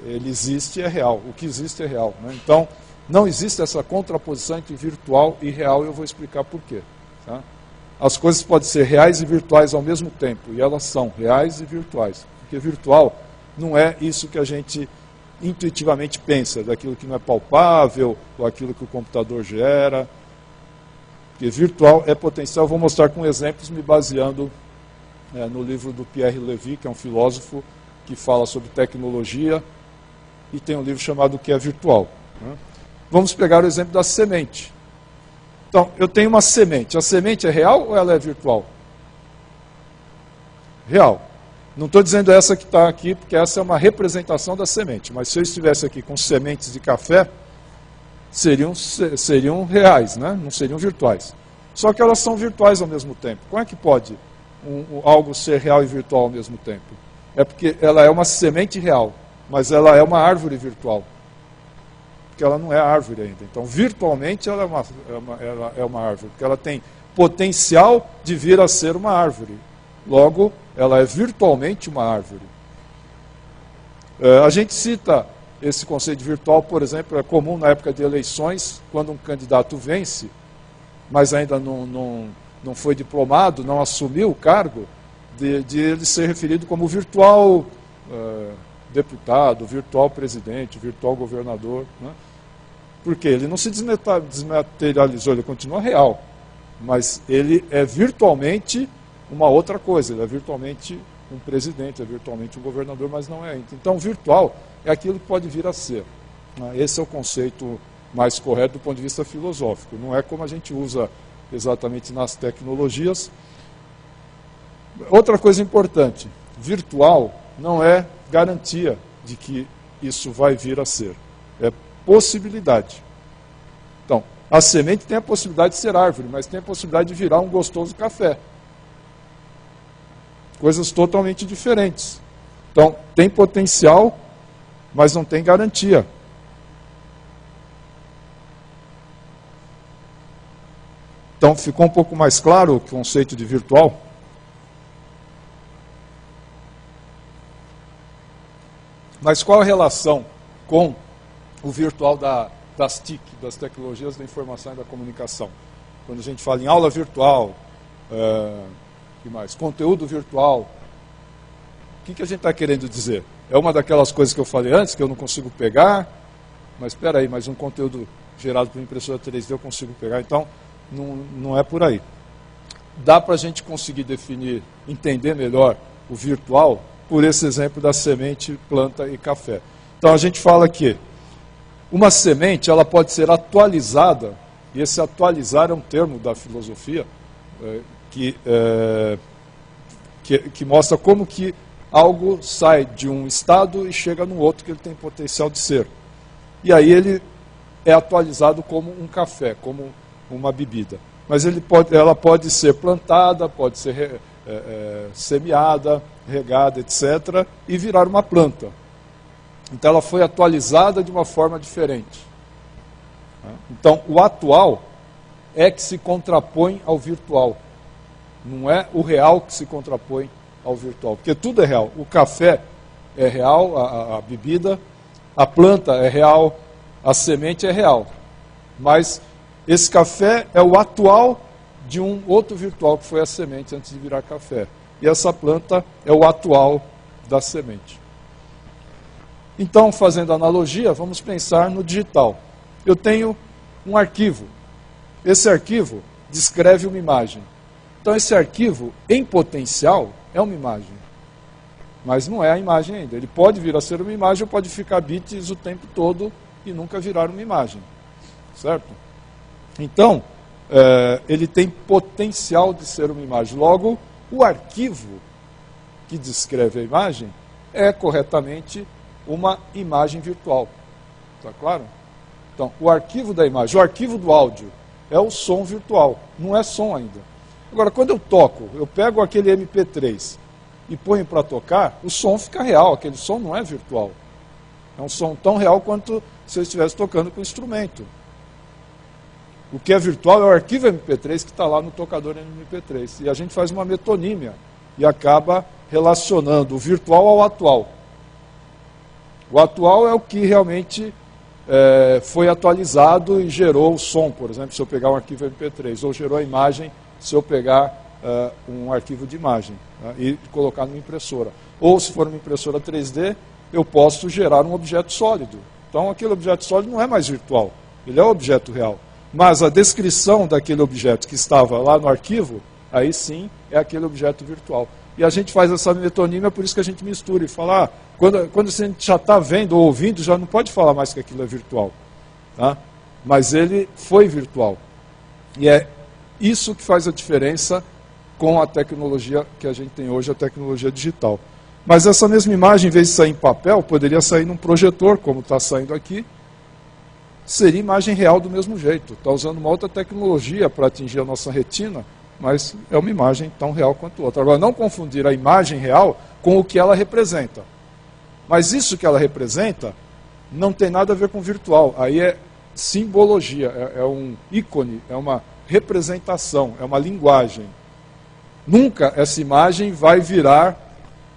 ele existe, é real. O que existe é real, né? Então, não existe essa contraposição entre virtual e real, e eu vou explicar por quê. Tá? As coisas podem ser reais e virtuais ao mesmo tempo, e elas são reais e virtuais. Porque virtual não é isso que a gente intuitivamente pensa, daquilo que não é palpável, ou aquilo que o computador gera. Porque virtual é potencial. Eu vou mostrar com exemplos, me baseando no livro do Pierre Levy, que é um filósofo que fala sobre tecnologia, e tem um livro chamado O que é Virtual. Né? Vamos pegar o exemplo da semente. Então, eu tenho uma semente. A semente é real ou ela é virtual? Real. Não estou dizendo essa que está aqui, porque essa é uma representação da semente. Mas se eu estivesse aqui com sementes de café, seriam reais, né? Não seriam virtuais. Só que elas são virtuais ao mesmo tempo. Como é que pode algo ser real e virtual ao mesmo tempo? É porque ela é uma semente real, mas ela é uma árvore virtual. Porque ela não é árvore ainda. Então, virtualmente, ela é uma árvore, porque ela tem potencial de vir a ser uma árvore. Logo, ela é virtualmente uma árvore. A gente cita esse conceito de virtual, por exemplo, é comum na época de eleições, quando um candidato vence, mas ainda não foi diplomado, não assumiu o cargo, de ele ser referido como virtual deputado, virtual presidente, virtual governador. Né? Porque ele não se desmaterializou, ele continua real, mas ele é virtualmente uma outra coisa, ele é virtualmente um presidente, é virtualmente um governador, mas não é ainda. Então, virtual é aquilo que pode vir a ser. Né? Esse é o conceito mais correto do ponto de vista filosófico. Não é como a gente usa exatamente nas tecnologias. Outra coisa importante, virtual não é garantia de que isso vai vir a ser. É possibilidade. Então, a semente tem a possibilidade de ser árvore, mas tem a possibilidade de virar um gostoso café. Coisas totalmente diferentes. Então, tem potencial, mas não tem garantia. Então, ficou um pouco mais claro o conceito de virtual? Mas qual a relação com o virtual das TIC, das tecnologias da informação e da comunicação? Quando a gente fala em aula virtual, que mais? Conteúdo virtual. O que a gente está querendo dizer? É uma daquelas coisas que eu falei antes, que eu não consigo pegar, mas espera aí, mas um conteúdo gerado por impressora 3D eu consigo pegar, então não é por aí. dá para a gente conseguir definir, entender melhor o virtual por esse exemplo da semente, planta e café. Então a gente fala que uma semente ela pode ser atualizada, e esse atualizar é um termo da filosofia que mostra como que algo sai de um estado e chega num outro que ele tem potencial de ser. E aí ele é atualizado como um café, como uma bebida. Mas ela pode ser plantada, pode ser semeada, regada, etc., e virar uma planta. Então ela foi atualizada de uma forma diferente. Então o atual é que se contrapõe ao virtual. Não é o real que se contrapõe ao virtual, porque tudo é real. O café é real, a bebida, a planta é real, a semente é real. Mas esse café é o atual de um outro virtual que foi a semente antes de virar café. E essa planta é o atual da semente. Então, fazendo analogia, vamos pensar no digital. Eu tenho um arquivo. Esse arquivo descreve uma imagem. Então, esse arquivo, em potencial, é uma imagem. Mas não é a imagem ainda. Ele pode vir a ser uma imagem ou pode ficar bits o tempo todo e nunca virar uma imagem. Certo? Então, ele tem potencial de ser uma imagem. Logo, o arquivo que descreve a imagem é corretamente uma imagem virtual. Está claro? Então, o arquivo da imagem, o arquivo do áudio é o som virtual, não é som ainda. Agora, quando eu toco, eu pego aquele MP3 e ponho para tocar, o som fica real, aquele som não é virtual. É um som tão real quanto se eu estivesse tocando com instrumento. O que é virtual é o arquivo MP3 que está lá no tocador MP3. E a gente faz uma metonímia e acaba relacionando o virtual ao atual. O atual é o que realmente foi atualizado e gerou o som, por exemplo, se eu pegar um arquivo MP3, ou gerou a imagem se eu pegar um arquivo de imagem, né, e colocar numa impressora. Ou se for uma impressora 3D, eu posso gerar um objeto sólido. Então aquele objeto sólido não é mais virtual, ele é um objeto real. Mas a descrição daquele objeto que estava lá no arquivo, aí sim é aquele objeto virtual. E a gente faz essa metonímia, por isso que a gente mistura e fala, quando a gente já está vendo ou ouvindo, já não pode falar mais que aquilo é virtual. Tá? Mas ele foi virtual. E é isso que faz a diferença com a tecnologia que a gente tem hoje, a tecnologia digital. Mas essa mesma imagem, em vez de sair em papel, poderia sair num projetor, como está saindo aqui. Seria imagem real do mesmo jeito. Está usando uma outra tecnologia para atingir a nossa retina, mas é uma imagem tão real quanto outra. Agora, não confundir a imagem real com o que ela representa. Mas isso que ela representa não tem nada a ver com virtual. Aí é simbologia, é um ícone, é uma representação, é uma linguagem. Nunca essa imagem vai virar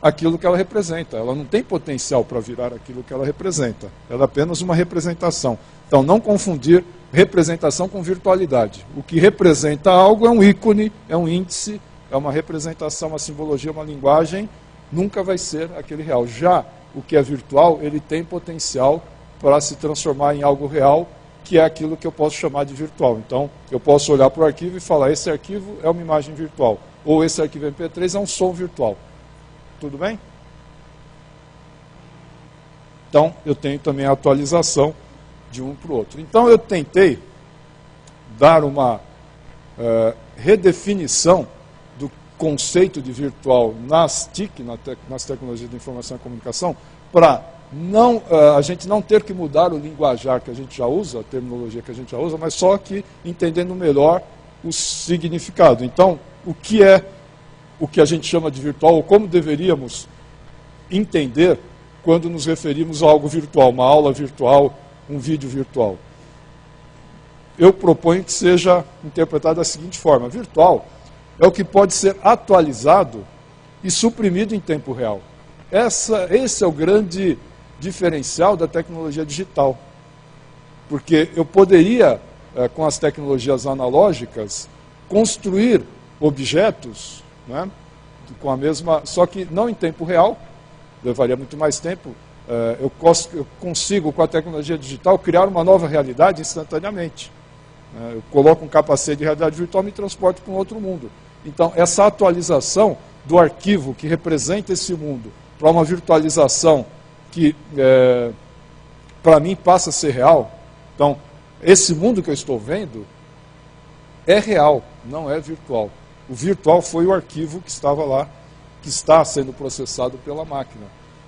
aquilo que ela representa. Ela não tem potencial para virar aquilo que ela representa. Ela é apenas uma representação. Então, não confundir representação com virtualidade. O que representa algo é um ícone, é um índice, é uma representação, uma simbologia, uma linguagem, nunca vai ser aquele real. Já o que é virtual, ele tem potencial para se transformar em algo real, que é aquilo que eu posso chamar de virtual. Então, eu posso olhar para o arquivo e falar, esse arquivo é uma imagem virtual, ou esse arquivo MP3 é um som virtual. Tudo bem? Então, eu tenho também a atualização de um para o outro. Então, eu tentei dar uma redefinição do conceito de virtual nas TIC, nas tecnologias de informação e comunicação, para a gente não ter que mudar o linguajar que a gente já usa, a terminologia que a gente já usa, mas só que entendendo melhor o significado. Então, o que é o que a gente chama de virtual, ou como deveríamos entender quando nos referimos a algo virtual, uma aula virtual, um vídeo virtual. Eu proponho que seja interpretado da seguinte forma: virtual é o que pode ser atualizado e suprimido em tempo real. Esse é o grande diferencial da tecnologia digital. Porque eu poderia, com as tecnologias analógicas, construir objetos, né, com a mesma, só que não em tempo real, levaria muito mais tempo. Eu consigo, com a tecnologia digital, criar uma nova realidade instantaneamente. Eu coloco um capacete de realidade virtual e me transporto para um outro mundo. Então, essa atualização do arquivo que representa esse mundo para uma virtualização que, para mim, passa a ser real. Então, esse mundo que eu estou vendo é real, não é virtual. O virtual foi o arquivo que estava lá, que está sendo processado pela máquina.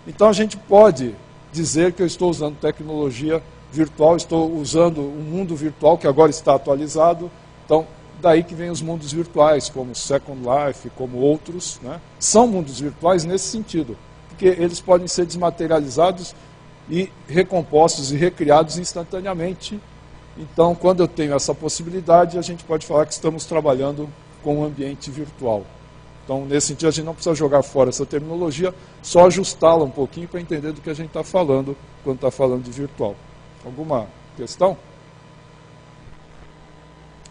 Então, a gente pode dizer que eu estou usando tecnologia virtual, estou usando um mundo virtual que agora está atualizado. Então, daí que vem os mundos virtuais, como Second Life, como outros, né? São mundos virtuais nesse sentido, porque eles podem ser desmaterializados e recompostos e recriados instantaneamente. Então, quando eu tenho essa possibilidade, a gente pode falar que estamos trabalhando com um ambiente virtual. Então, nesse sentido, a gente não precisa jogar fora essa terminologia, só ajustá-la um pouquinho para entender do que a gente está falando quando está falando de virtual. Alguma questão?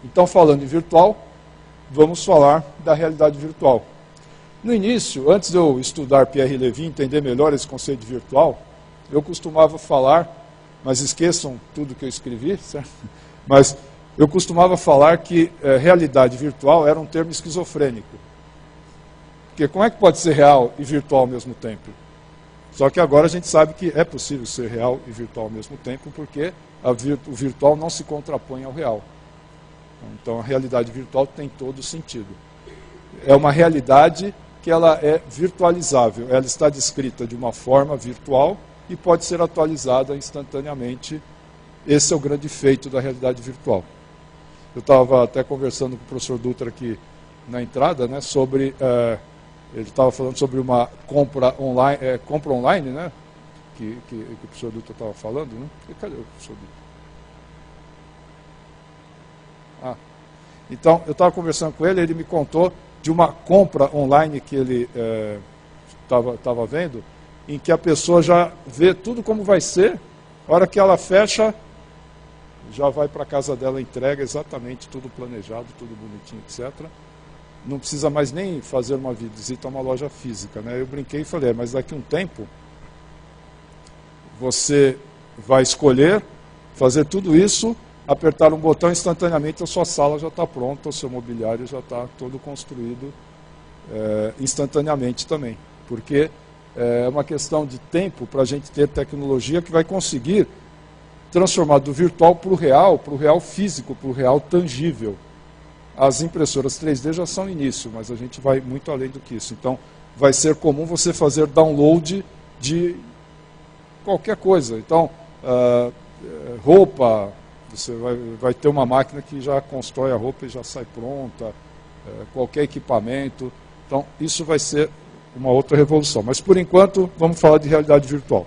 Então, falando em virtual, vamos falar da realidade virtual. No início, antes de eu estudar Pierre Levy, entender melhor esse conceito de virtual, eu costumava falar, mas esqueçam tudo que eu escrevi, certo? Mas eu costumava falar que realidade virtual era um termo esquizofrênico. Porque como é que pode ser real e virtual ao mesmo tempo? Só que agora a gente sabe que é possível ser real e virtual ao mesmo tempo, porque o virtual não se contrapõe ao real. Então a realidade virtual tem todo sentido. É uma realidade que ela é virtualizável, ela está descrita de uma forma virtual e pode ser atualizada instantaneamente. Esse é o grande feito da realidade virtual. Eu estava até conversando com o professor Dutra aqui na entrada, né, sobre... ele estava falando sobre uma compra online, né, que o professor Dutra estava falando. Né? E cadê o professor Dutra? Então, eu estava conversando com ele, ele me contou de uma compra online que ele estava vendo, em que a pessoa já vê tudo como vai ser, a hora que ela fecha, já vai para a casa dela, entrega exatamente tudo planejado, tudo bonitinho, etc. Não precisa mais nem fazer uma visita a uma loja física, né? Eu brinquei e falei, mas daqui a um tempo, você vai escolher fazer tudo isso, apertar um botão, instantaneamente a sua sala já está pronta, o seu mobiliário já está todo construído instantaneamente também. Porque é uma questão de tempo para a gente ter tecnologia que vai conseguir transformar do virtual para o real físico, para o real tangível. As impressoras 3D já são início, mas a gente vai muito além do que isso. Então, vai ser comum você fazer download de qualquer coisa. Então, roupa, você vai ter uma máquina que já constrói a roupa e já sai pronta, qualquer equipamento. Então, isso vai ser uma outra revolução. Mas, por enquanto, vamos falar de realidade virtual.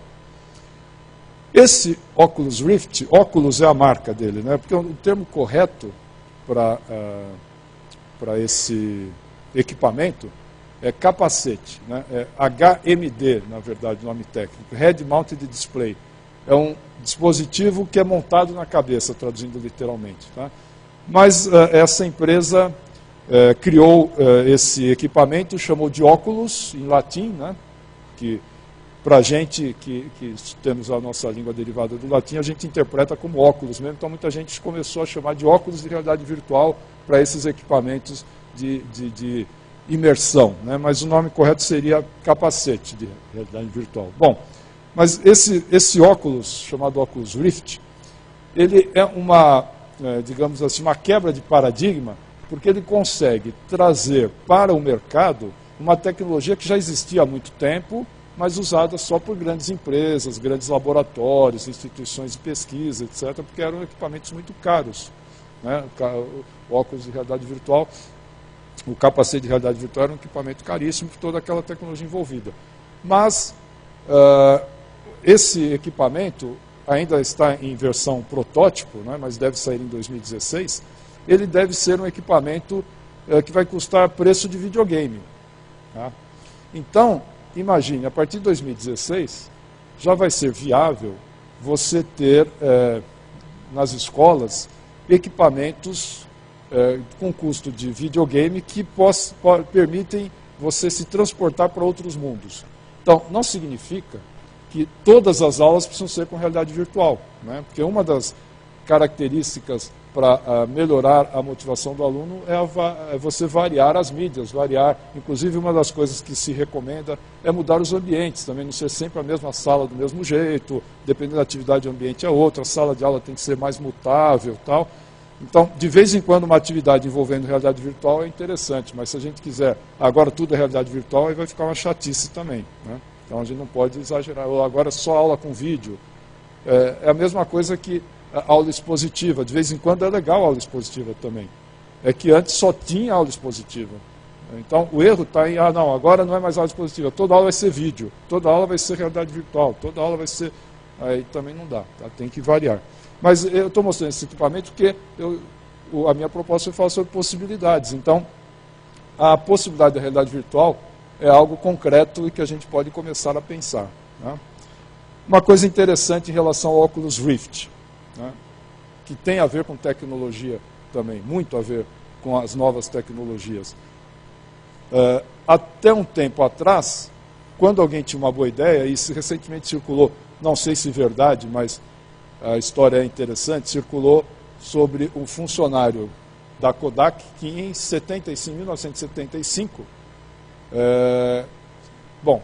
Esse Oculus Rift, Oculus é a marca dele, né? Porque o termo correto para esse equipamento é capacete, né? É HMD, na verdade, o nome técnico, Head Mounted Display. É um dispositivo que é montado na cabeça, traduzindo literalmente. Tá? Mas essa empresa criou esse equipamento, chamou de Oculus, em latim, né? Que para a gente que temos a nossa língua derivada do latim, a gente interpreta como óculos mesmo. Então muita gente começou a chamar de óculos de realidade virtual para esses equipamentos de imersão, né? Mas o nome correto seria capacete de realidade virtual. Bom, mas esse óculos, chamado Oculus Rift, ele é digamos assim, uma quebra de paradigma, porque ele consegue trazer para o mercado uma tecnologia que já existia há muito tempo, mas usada só por grandes empresas, grandes laboratórios, instituições de pesquisa, etc., porque eram equipamentos muito caros. Né? O óculos de realidade virtual, o capacete de realidade virtual era um equipamento caríssimo por toda aquela tecnologia envolvida. Mas esse equipamento ainda está em versão protótipo, né? Mas deve sair em 2016. Ele deve ser um equipamento que vai custar preço de videogame. Tá? Então, imagine, a partir de 2016, já vai ser viável você ter, nas escolas, equipamentos com custo de videogame que permitem você se transportar para outros mundos. Então, não significa que todas as aulas precisam ser com realidade virtual, né? Porque uma das características para melhorar a motivação do aluno é você variar as mídias, inclusive uma das coisas que se recomenda é mudar os ambientes, também não ser sempre a mesma sala do mesmo jeito, dependendo da atividade, o ambiente é outro, a sala de aula tem que ser mais mutável, tal. Então, de vez em quando, uma atividade envolvendo realidade virtual é interessante, mas se a gente quiser, agora tudo é realidade virtual, aí vai ficar uma chatice também, né? Então a gente não pode exagerar, ou agora só aula com vídeo. É a mesma coisa que a aula expositiva, de vez em quando é legal a aula expositiva também. É que antes só tinha aula expositiva. Então o erro está em, não, agora não é mais aula expositiva, toda aula vai ser vídeo, toda aula vai ser realidade virtual, toda aula vai ser... Aí também não dá, tá? Tem que variar. Mas eu estou mostrando esse equipamento porque a minha proposta é falar sobre possibilidades. Então, a possibilidade da realidade virtual é algo concreto e que a gente pode começar a pensar, né? Uma coisa interessante em relação ao Oculus Rift, né, que tem a ver com tecnologia também, muito a ver com as novas tecnologias. Até um tempo atrás, quando alguém tinha uma boa ideia, e isso recentemente circulou, não sei se é verdade, mas a história é interessante, circulou sobre um funcionário da Kodak que em 1975, bom,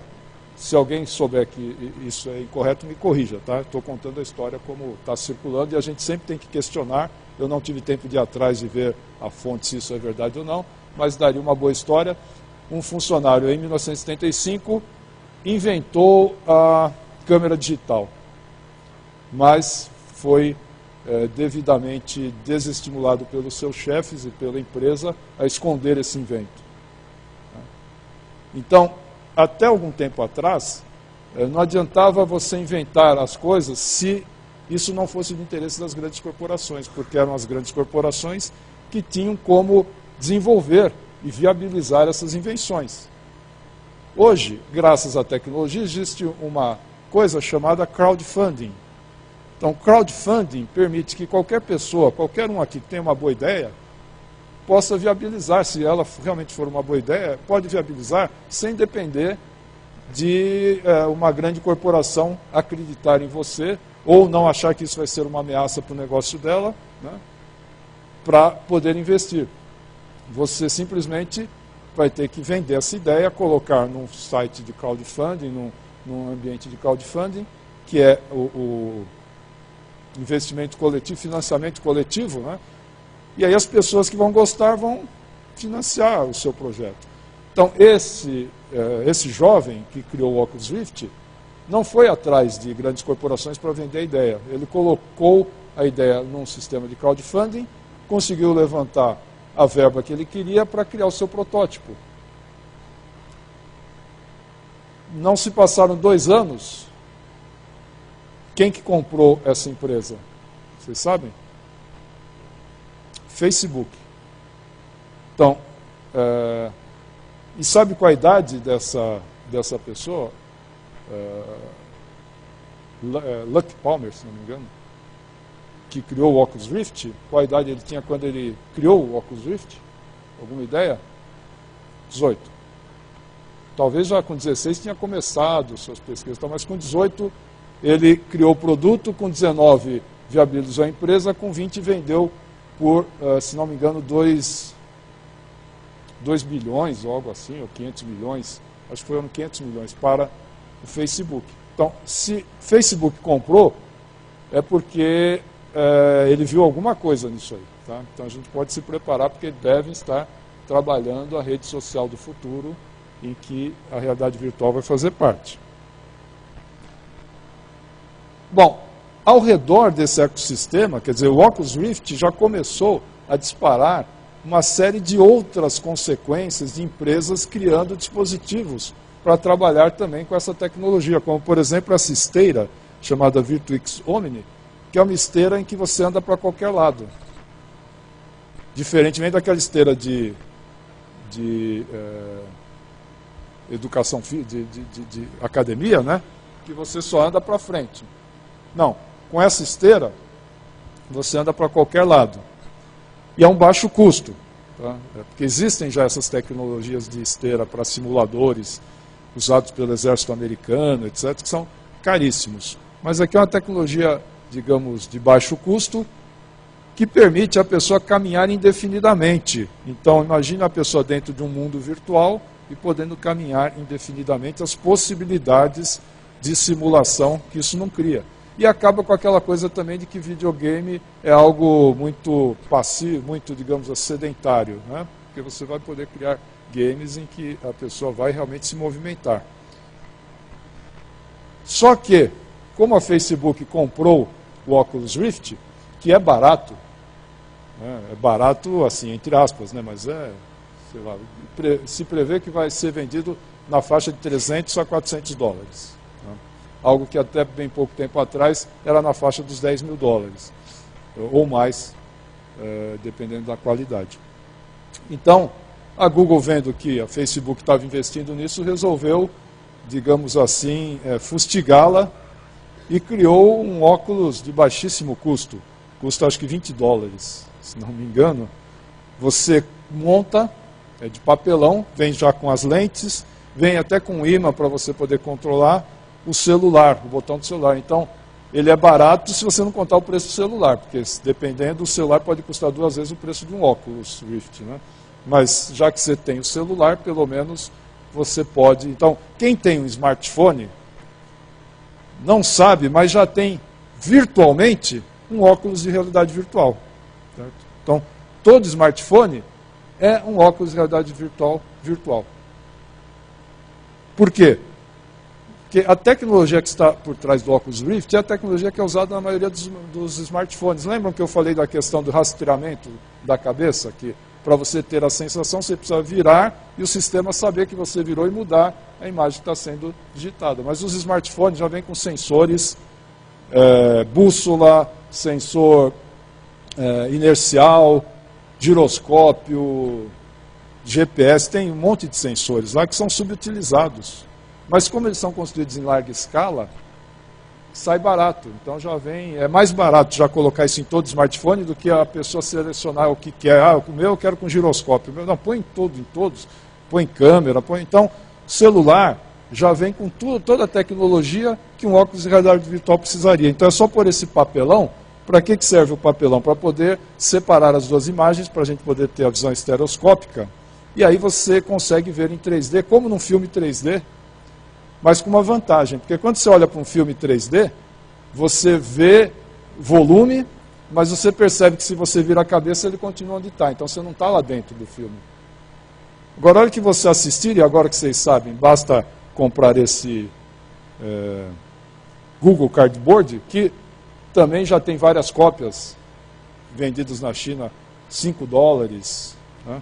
se alguém souber que isso é incorreto, me corrija, tá? Estou contando a história como está circulando e a gente sempre tem que questionar. Eu não tive tempo de ir atrás de ver a fonte se isso é verdade ou não, mas daria uma boa história. Um funcionário em 1975 inventou a câmera digital, mas foi devidamente desestimulado pelos seus chefes e pela empresa a esconder esse invento. Então, até algum tempo atrás, não adiantava você inventar as coisas se isso não fosse de interesse das grandes corporações, porque eram as grandes corporações que tinham como desenvolver e viabilizar essas invenções. Hoje, graças à tecnologia, existe uma coisa chamada crowdfunding. Então, crowdfunding permite que qualquer pessoa, qualquer um aqui que tenha uma boa ideia, possa viabilizar, se ela realmente for uma boa ideia, pode viabilizar sem depender de uma grande corporação acreditar em você ou não achar que isso vai ser uma ameaça para o negócio dela, né, para poder investir. Você simplesmente vai ter que vender essa ideia, colocar num site de crowdfunding, num ambiente de crowdfunding, que é o investimento coletivo, financiamento coletivo, né? E aí as pessoas que vão gostar vão financiar o seu projeto. Então, esse jovem que criou o Oculus Rift não foi atrás de grandes corporações para vender a ideia. Ele colocou a ideia num sistema de crowdfunding, conseguiu levantar a verba que ele queria para criar o seu protótipo. Não se passaram 2 anos, quem que comprou essa empresa? Vocês sabem? Facebook. Então, e sabe qual a idade dessa pessoa? Luke Palmer, se não me engano, que criou o Oculus Rift. Qual a idade ele tinha quando ele criou o Oculus Rift? Alguma ideia? 18. Talvez já com 16 tinha começado suas pesquisas, mas com 18 ele criou o produto, com 19 viabilizou a empresa, com 20 vendeu por, se não me engano, 2 bilhões, ou algo assim, ou 500 milhões, acho que foram 500 milhões para o Facebook. Então, se Facebook comprou, é porque ele viu alguma coisa nisso aí. Tá? Então a gente pode se preparar, porque devem estar trabalhando a rede social do futuro, em que a realidade virtual vai fazer parte. Bom, ao redor desse ecossistema, quer dizer, o Oculus Rift já começou a disparar uma série de outras consequências de empresas criando dispositivos para trabalhar também com essa tecnologia, como, por exemplo, essa esteira chamada Virtuix Omni, que é uma esteira em que você anda para qualquer lado. Diferentemente daquela esteira de educação, de academia, né, que você só anda para frente. Não, com essa esteira, você anda para qualquer lado. E é um baixo custo, tá? Porque existem já essas tecnologias de esteira para simuladores usados pelo exército americano, etc., que são caríssimos. Mas aqui é uma tecnologia, digamos, de baixo custo que permite a pessoa caminhar indefinidamente. Então, imagine a pessoa dentro de um mundo virtual e podendo caminhar indefinidamente, as possibilidades de simulação que isso não cria. E acaba com aquela coisa também de que videogame é algo muito passivo, muito, digamos, sedentário, né? Porque você vai poder criar games em que a pessoa vai realmente se movimentar. Só que, como a Facebook comprou o Oculus Rift, que é barato, né? É barato assim, entre aspas, né? Mas sei lá, se prevê que vai ser vendido na faixa de 300 a 400 dólares. Né? Algo que até bem pouco tempo atrás era na faixa dos 10 mil dólares, ou mais, dependendo da qualidade. Então, a Google, vendo que a Facebook estava investindo nisso, resolveu, digamos assim, fustigá-la e criou um óculos de baixíssimo custo. Custa acho que 20 dólares, se não me engano. Você monta, é de papelão, vem já com as lentes, vem até com um imã para você poder controlar o celular, o botão do celular. Então, ele é barato se você não contar o preço do celular, porque dependendo, o celular pode custar 2 vezes o preço de um óculos Rift, né? Mas já que você tem o celular, pelo menos você pode... Então, quem tem um smartphone não sabe, mas já tem virtualmente um óculos de realidade virtual. Certo? Então, todo smartphone é um óculos de realidade virtual. Por quê? Porque a tecnologia que está por trás do Oculus Rift é a tecnologia que é usada na maioria dos smartphones. Lembram que eu falei da questão do rastreamento da cabeça? Que para você ter a sensação, você precisa virar e o sistema saber que você virou e mudar a imagem que está sendo digitada. Mas os smartphones já vêm com sensores, bússola, sensor inercial, giroscópio, GPS, tem um monte de sensores lá que são subutilizados. Mas como eles são construídos em larga escala, sai barato. Então já vem, é mais barato já colocar isso em todo smartphone do que a pessoa selecionar o que quer. Ah, o meu eu quero com giroscópio. O meu, não, põe em todos. Põe câmera, põe... Então, celular já vem com toda a tecnologia que um óculos de realidade virtual precisaria. Então é só pôr esse papelão. Para que serve o papelão? Para poder separar as duas imagens, para a gente poder ter a visão estereoscópica. E aí você consegue ver em 3D, como num filme 3D, mas com uma vantagem. Porque quando você olha para um filme 3D, você vê volume, mas você percebe que se você vira a cabeça, ele continua onde está. Então você não está lá dentro do filme. Agora, a hora que você assistir, e agora que vocês sabem, basta comprar esse Google Cardboard, que também já tem várias cópias vendidas na China, 5 dólares. Né?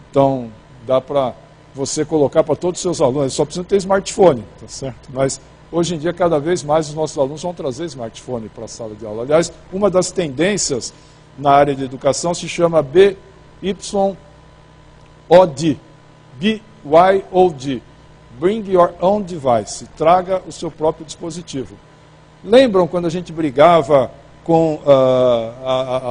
Então, dá para você colocar para todos os seus alunos. Só precisa ter smartphone, tá certo? Mas, hoje em dia, cada vez mais os nossos alunos vão trazer smartphone para a sala de aula. Aliás, uma das tendências na área de educação se chama BYOD. BYOD. Bring your own device. Traga o seu próprio dispositivo. Lembram quando a gente brigava com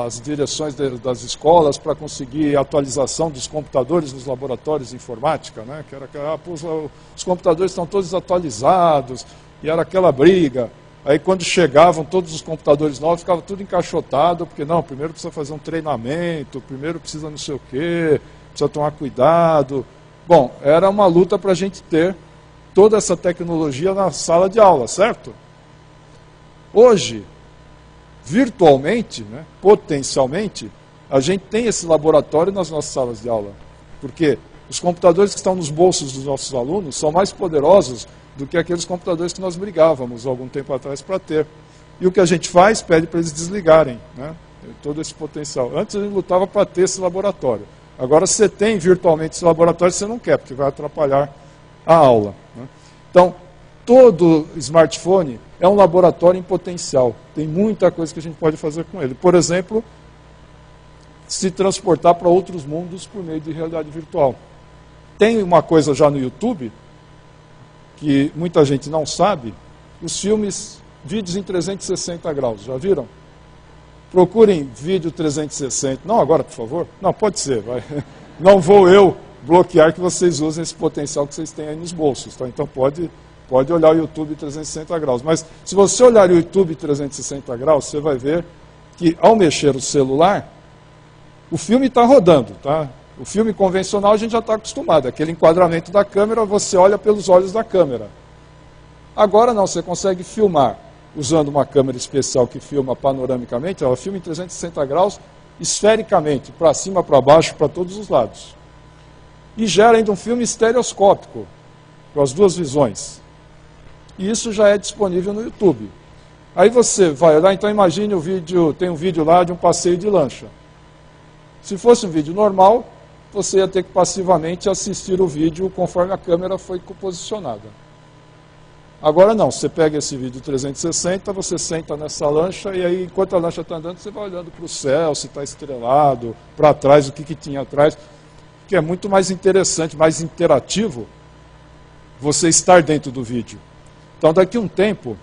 as direções das escolas para conseguir a atualização dos computadores nos laboratórios de informática, né? Que era os computadores estão todos atualizados, e era aquela briga. Aí quando chegavam todos os computadores novos, ficava tudo encaixotado, porque não, primeiro precisa fazer um treinamento, primeiro precisa não sei o quê, precisa tomar cuidado. Bom, era uma luta para a gente ter toda essa tecnologia na sala de aula, certo? Hoje, virtualmente, né, potencialmente, a gente tem esse laboratório nas nossas salas de aula. Porque os computadores que estão nos bolsos dos nossos alunos são mais poderosos do que aqueles computadores que nós brigávamos algum tempo atrás para ter. E o que a gente faz? Pede para eles desligarem, né, todo esse potencial. Antes a gente lutava para ter esse laboratório. Agora, se você tem virtualmente esse laboratório, você não quer, porque vai atrapalhar a aula. Né? Então, todo smartphone é um laboratório em potencial. Tem muita coisa que a gente pode fazer com ele. Por exemplo, se transportar para outros mundos por meio de realidade virtual. Tem uma coisa já no YouTube, que muita gente não sabe, os filmes, vídeos em 360 graus, já viram? Procurem vídeo 360. Não agora, por favor. Não, pode ser. Vai. Não vou eu bloquear que vocês usem esse potencial que vocês têm aí nos bolsos. Tá? Então pode olhar o YouTube 360 graus. Mas se você olhar o YouTube 360 graus, você vai ver que, ao mexer o celular, o filme está rodando, tá? O filme convencional a gente já está acostumado, aquele enquadramento da câmera, você olha pelos olhos da câmera. Agora não, você consegue filmar usando uma câmera especial que filma panoramicamente, ela filma em 360 graus, esfericamente, para cima, para baixo, para todos os lados. E gera ainda um filme estereoscópico, com as duas visões. E isso já é disponível no YouTube. Aí você vai olhar, então imagine o vídeo, tem um vídeo lá de um passeio de lancha. Se fosse um vídeo normal, você ia ter que passivamente assistir o vídeo conforme a câmera foi posicionada. Agora não, você pega esse vídeo 360, você senta nessa lancha e aí, enquanto a lancha está andando, você vai olhando para o céu, se está estrelado, para trás, o que tinha atrás, que é muito mais interessante, mais interativo, você estar dentro do vídeo. Então, daqui a um tempo,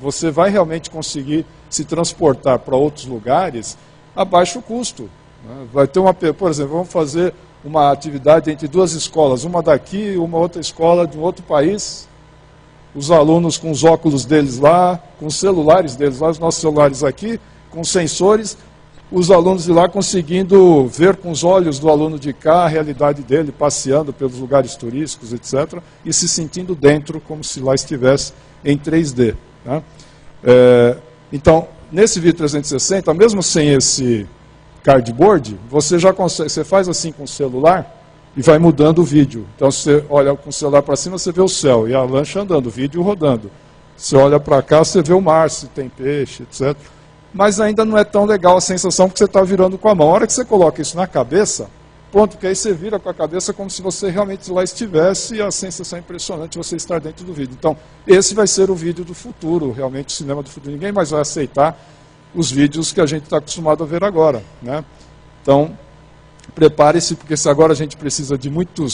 você vai realmente conseguir se transportar para outros lugares a baixo custo. Vai ter por exemplo, vamos fazer uma atividade entre duas escolas, uma daqui e uma outra escola de um outro país, os alunos com os óculos deles lá, com os celulares deles lá, os nossos celulares aqui, com sensores, os alunos de lá conseguindo ver com os olhos do aluno de cá a realidade dele, passeando pelos lugares turísticos, etc., e se sentindo dentro, como se lá estivesse em 3D. Né? Então, nesse vídeo 360, mesmo sem esse cardboard, você já consegue, você faz assim com o celular e vai mudando o vídeo. Então, você olha com o celular para cima, você vê o céu e a lancha andando, o vídeo rodando. Você olha para cá, você vê o mar, se tem peixe, etc. Mas ainda não é tão legal a sensação porque você está virando com a mão. A hora que você coloca isso na cabeça, ponto, porque aí você vira com a cabeça como se você realmente lá estivesse e a sensação é impressionante você estar dentro do vídeo. Então, esse vai ser o vídeo do futuro, realmente o cinema do futuro. Ninguém mais vai aceitar os vídeos que a gente está acostumado a ver agora. Né? Então, prepare-se, porque se agora a gente precisa de muito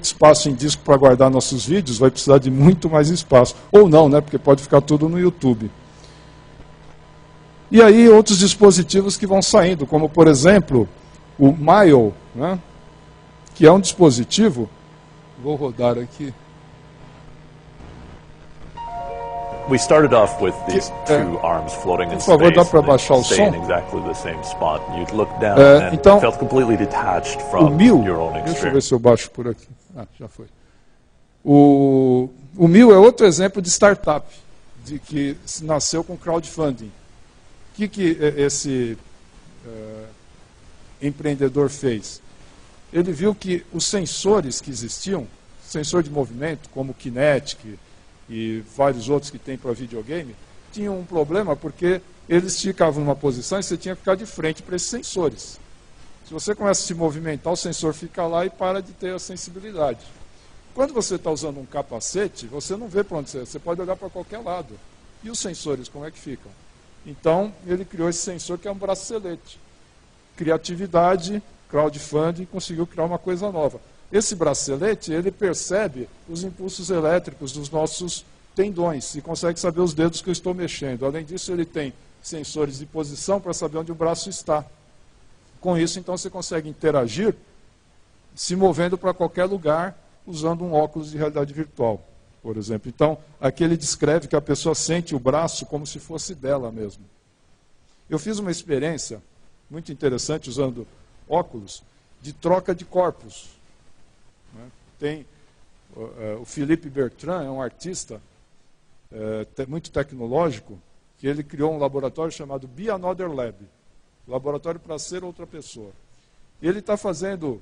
espaço em disco para guardar nossos vídeos, vai precisar de muito mais espaço. Ou não, né? Porque pode ficar tudo no YouTube. E aí outros dispositivos que vão saindo, como por exemplo o Mile, né? Que é um dispositivo, vou rodar aqui. We started off with these two arms floating in space, dá para baixar o som? Exactly the same spot. You'd look down and então, felt completely detached from your own experience. Deixa eu ver se eu baixo por aqui. Já foi. O Mil é outro exemplo de startup, que nasceu com crowdfunding. O que esse empreendedor fez? Ele viu que os sensores que existiam, sensor de movimento, como o Kinetic e vários outros que tem para videogame, tinham um problema porque eles ficavam numa posição e você tinha que ficar de frente para esses sensores. Se você começa a se movimentar, o sensor fica lá e para de ter a sensibilidade. Quando você está usando um capacete, você não vê para onde você pode olhar para qualquer lado. E os sensores, como é que ficam? Então, ele criou esse sensor que é um bracelete. Criatividade, crowdfunding, conseguiu criar uma coisa nova. Esse bracelete, ele percebe os impulsos elétricos dos nossos tendões e consegue saber os dedos que eu estou mexendo. Além disso, ele tem sensores de posição para saber onde o braço está. Com isso, então, você consegue interagir se movendo para qualquer lugar usando um óculos de realidade virtual, por exemplo. Então, aqui ele descreve que a pessoa sente o braço como se fosse dela mesmo. Eu fiz uma experiência muito interessante usando óculos de troca de corpos. Tem o Philippe Bertrand, é um artista muito tecnológico, que ele criou um laboratório chamado Be Another Lab, laboratório para ser outra pessoa. Ele está fazendo,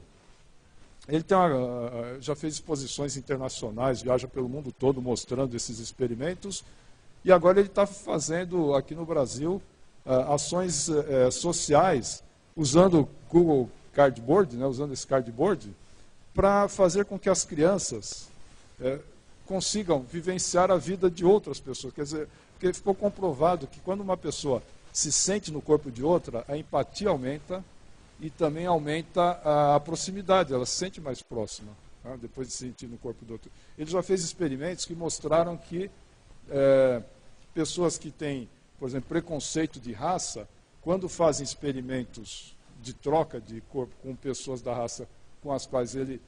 já fez exposições internacionais, viaja pelo mundo todo mostrando esses experimentos, e agora ele está fazendo aqui no Brasil ações sociais, usando Google Cardboard, né, usando esse cardboard, para fazer com que as crianças consigam vivenciar a vida de outras pessoas. Quer dizer, porque ficou comprovado que quando uma pessoa se sente no corpo de outra, a empatia aumenta e também aumenta a proximidade, ela se sente mais próxima, né, depois de se sentir no corpo do outro. Ele já fez experimentos que mostraram que pessoas que têm, por exemplo, preconceito de raça, quando fazem experimentos de troca de corpo com pessoas da raça com as quais ele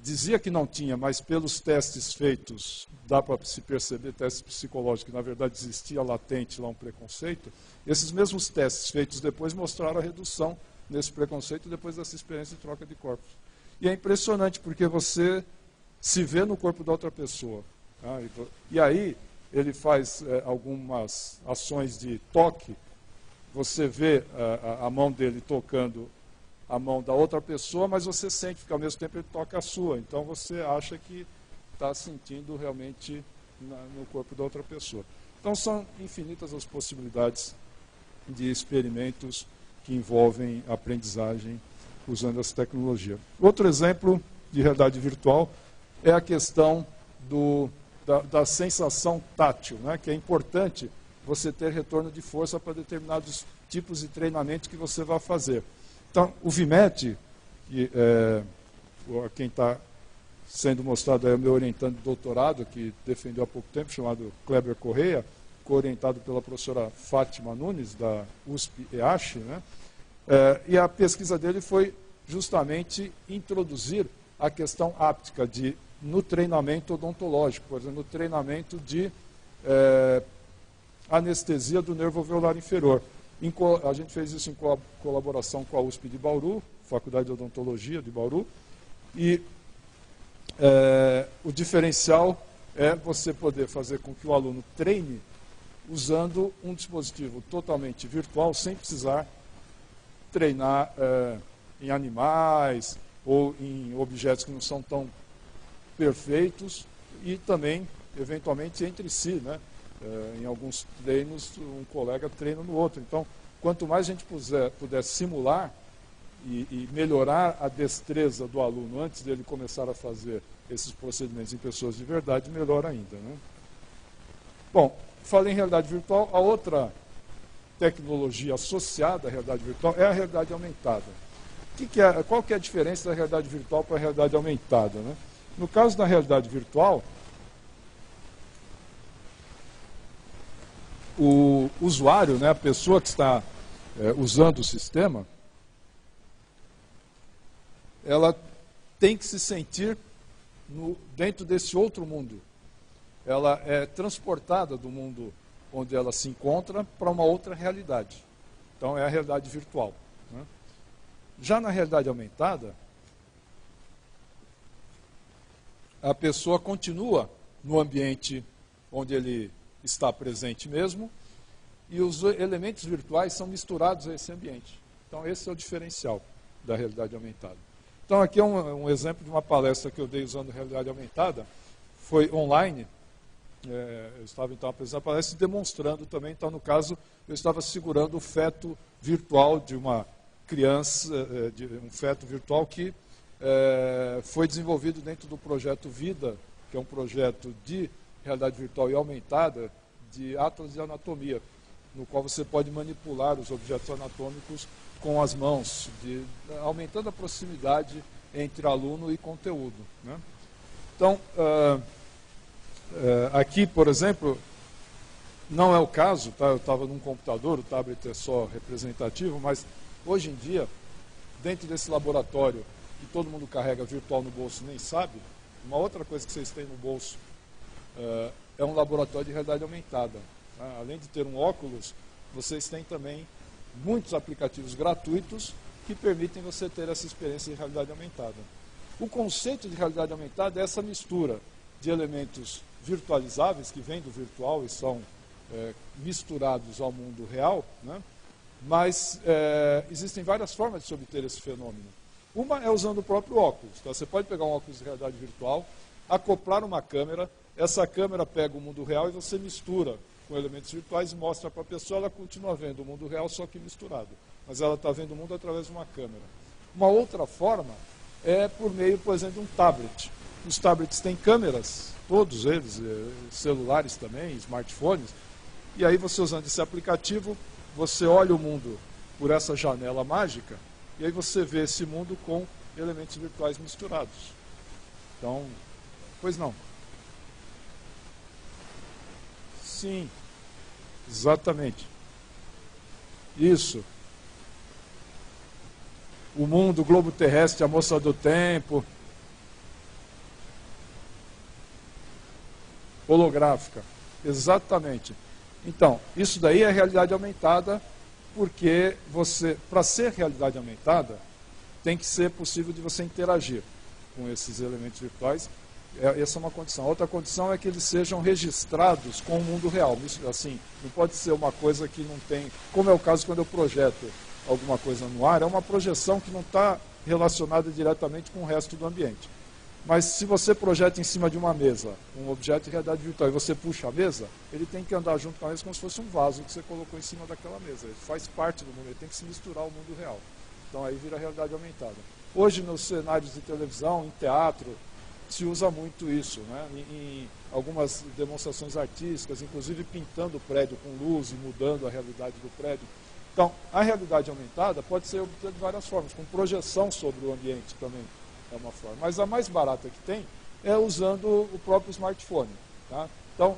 dizia que não tinha, mas pelos testes feitos, dá para se perceber, testes psicológicos, que na verdade existia latente lá um preconceito, esses mesmos testes feitos depois mostraram a redução nesse preconceito depois dessa experiência de troca de corpos. E é impressionante, porque você se vê no corpo da outra pessoa. Tá? E aí ele faz algumas ações de toque, você vê a mão dele tocando a mão da outra pessoa, mas você sente que ao mesmo tempo ele toca a sua. Então você acha que está sentindo realmente no corpo da outra pessoa. Então são infinitas as possibilidades de experimentos que envolvem aprendizagem usando essa tecnologia. Outro exemplo de realidade virtual é a questão da sensação tátil, né, que é importante você ter retorno de força para determinados tipos de treinamento que você vai fazer. Então, o VMET, que quem está sendo mostrado é o meu orientando de doutorado, que defendeu há pouco tempo, chamado Kleber Correia, co-orientado pela professora Fátima Nunes, da USP-EASH, né? E a pesquisa dele foi justamente introduzir a questão áptica no treinamento odontológico, por exemplo, no treinamento de anestesia do nervo alveolar inferior. A gente fez isso em colaboração com a USP de Bauru, Faculdade de Odontologia de Bauru, e o diferencial é você poder fazer com que o aluno treine usando um dispositivo totalmente virtual, sem precisar treinar em animais ou em objetos que não são tão perfeitos, e também, eventualmente, entre si, né? Em alguns treinos, um colega treina no outro. Então, quanto mais a gente puder simular e melhorar a destreza do aluno antes dele começar a fazer esses procedimentos em pessoas de verdade, melhor ainda, né? Bom, falei em realidade virtual, a outra tecnologia associada à realidade virtual é a realidade aumentada. Qual que é a diferença da realidade virtual para a realidade aumentada, né? No caso da realidade virtual, o usuário, né, a pessoa que está usando o sistema, ela tem que se sentir dentro desse outro mundo. Ela é transportada do mundo onde ela se encontra para uma outra realidade. Então é a realidade virtual, né? Já na realidade aumentada, a pessoa continua no ambiente onde ele está presente mesmo, e os elementos virtuais são misturados a esse ambiente. Então esse é o diferencial da realidade aumentada. Então aqui é um exemplo de uma palestra que eu dei usando realidade aumentada, foi online. Eu estava então apresentando a palestra e demonstrando também. Então, no caso, eu estava segurando o feto virtual de uma criança, um feto virtual que foi desenvolvido dentro do projeto VIDA, que é um projeto de realidade virtual e aumentada de Atlas de Anatomia, no qual você pode manipular os objetos anatômicos com as mãos, aumentando a proximidade entre aluno e conteúdo, né? Então, aqui, por exemplo, não é o caso, tá? Eu estava num computador, o tablet é só representativo, mas hoje em dia, dentro desse laboratório que todo mundo carrega virtual no bolso e nem sabe, uma outra coisa que vocês têm no bolso é um laboratório de realidade aumentada, né? Além de ter um óculos, vocês têm também muitos aplicativos gratuitos que permitem você ter essa experiência de realidade aumentada. O conceito de realidade aumentada é essa mistura de elementos virtualizáveis, que vêm do virtual e são misturados ao mundo real, né? Mas existem várias formas de se obter esse fenômeno. Uma é usando o próprio óculos. Então, você pode pegar um óculos de realidade virtual, acoplar uma câmera, essa câmera pega o mundo real e você mistura com elementos virtuais e mostra para a pessoa, ela continua vendo o mundo real, só que misturado. Mas ela está vendo o mundo através de uma câmera. Uma outra forma é por meio, por exemplo, de um tablet. Os tablets têm câmeras, todos eles, celulares também, smartphones, e aí você usando esse aplicativo, você olha o mundo por essa janela mágica, e aí você vê esse mundo com elementos virtuais misturados. Então, pois não. Sim, exatamente. Isso. O mundo, o globo terrestre, a moça do tempo. Holográfica, exatamente. Então, isso daí é realidade aumentada, porque para ser realidade aumentada, tem que ser possível de você interagir com esses elementos virtuais. Essa é uma condição. Outra condição é que eles sejam registrados com o mundo real. Isso, assim, não pode ser uma coisa que não tem... Como é o caso quando eu projeto alguma coisa no ar, é uma projeção que não está relacionada diretamente com o resto do ambiente. Mas se você projeta em cima de uma mesa um objeto de realidade virtual e você puxa a mesa, ele tem que andar junto com a mesa como se fosse um vaso que você colocou em cima daquela mesa. Ele faz parte do mundo, ele tem que se misturar ao mundo real. Então aí vira realidade aumentada. Hoje, nos cenários de televisão, em teatro, se usa muito isso, né? Em algumas demonstrações artísticas, inclusive pintando o prédio com luz e mudando a realidade do prédio. Então, a realidade aumentada pode ser obtida de várias formas, com projeção sobre o ambiente também é uma forma. Mas a mais barata que tem é usando o próprio smartphone. Tá? Então,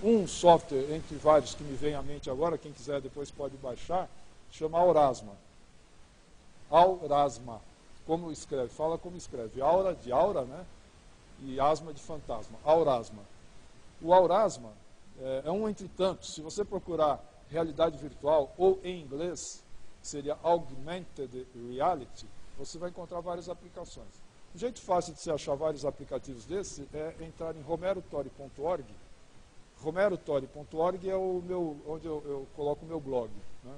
um software entre vários que me vem à mente agora, quem quiser depois pode baixar, chama Aurasma. Aurasma. Como escreve? Fala como escreve. Aura de aura, né? E asma de fantasma. Aurasma. O Aurasma é um entre tantos. Se você procurar realidade virtual, ou em inglês, seria Augmented Reality, você vai encontrar várias aplicações. Um jeito fácil de você achar vários aplicativos desses é entrar em romerotori.org. Romerotori.org é onde eu coloco o meu blog. Né?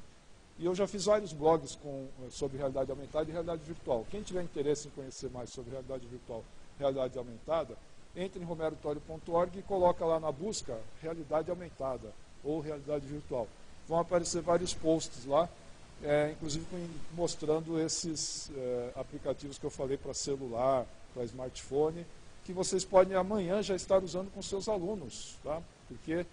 E eu já fiz vários blogs sobre realidade aumentada e realidade virtual. Quem tiver interesse em conhecer mais sobre realidade virtual e realidade aumentada, entre em romerotori.org e coloca lá na busca realidade aumentada ou realidade virtual. Vão aparecer vários posts lá, inclusive mostrando esses aplicativos que eu falei para celular, para smartphone, que vocês podem amanhã já estar usando com seus alunos, tá? Porque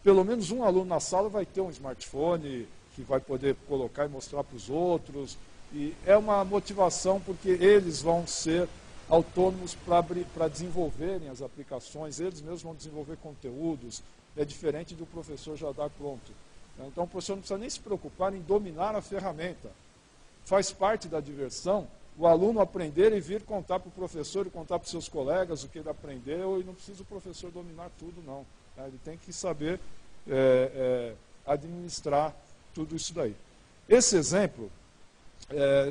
pelo menos um aluno na sala vai ter um smartphone que vai poder colocar e mostrar para os outros, e é uma motivação porque eles vão ser autônomos para desenvolverem as aplicações, eles mesmos vão desenvolver conteúdos, é diferente do professor já dar pronto. Então o professor não precisa nem se preocupar em dominar a ferramenta. Faz parte da diversão o aluno aprender e vir contar para o professor e contar para os seus colegas o que ele aprendeu, e não precisa o professor dominar tudo, não. Ele tem que saber administrar tudo isso daí. Esse exemplo,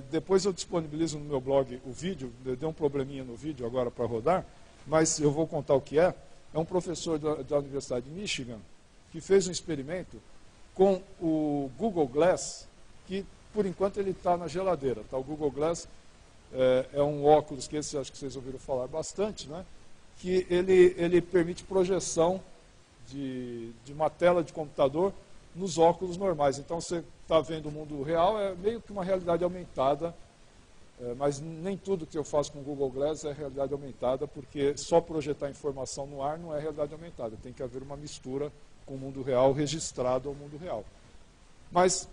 depois eu disponibilizo no meu blog o vídeo, deu um probleminha no vídeo agora para rodar, mas eu vou contar o que é. É um professor da Universidade de Michigan que fez um experimento com o Google Glass, que por enquanto ele está na geladeira. Tá? O Google Glass é um óculos que esse acho que vocês ouviram falar bastante, né? Que ele permite projeção de uma tela de computador nos óculos normais. Então você está vendo o mundo real, é meio que uma realidade aumentada, mas nem tudo que eu faço com o Google Glass é realidade aumentada, porque só projetar informação no ar não é realidade aumentada, tem que haver uma mistura com o mundo real registrado ao mundo real. Mas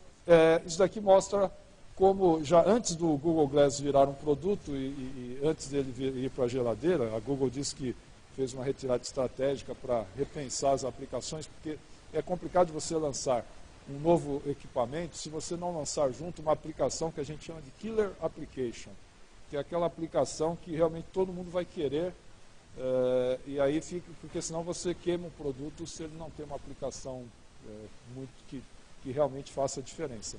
isso daqui mostra como, já antes do Google Glass virar um produto e antes dele ir para a geladeira, a Google disse que fez uma retirada estratégica para repensar as aplicações, porque é complicado você lançar um novo equipamento se você não lançar junto uma aplicação que a gente chama de Killer Application, que é aquela aplicação que realmente todo mundo vai querer, e aí fica, porque senão você queima o produto se ele não tem uma aplicação que realmente faça a diferença,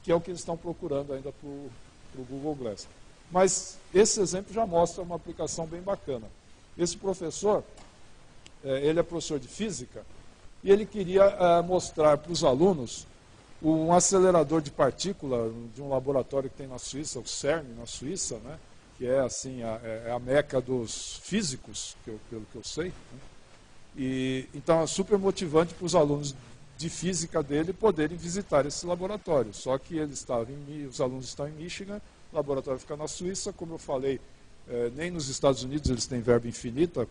que é o que eles estão procurando ainda para o Google Glass. Mas esse exemplo já mostra uma aplicação bem bacana. Esse professor, ele é professor de física, e ele queria mostrar para os alunos um acelerador de partícula de um laboratório que tem na Suíça, o CERN, na Suíça, né, que é assim, a meca dos físicos, pelo que eu sei. Né, e, então é super motivante para os alunos de física dele poderem visitar esse laboratório. Só que os alunos estão em Michigan, o laboratório fica na Suíça, como eu falei, nem nos Estados Unidos eles têm verba infinita,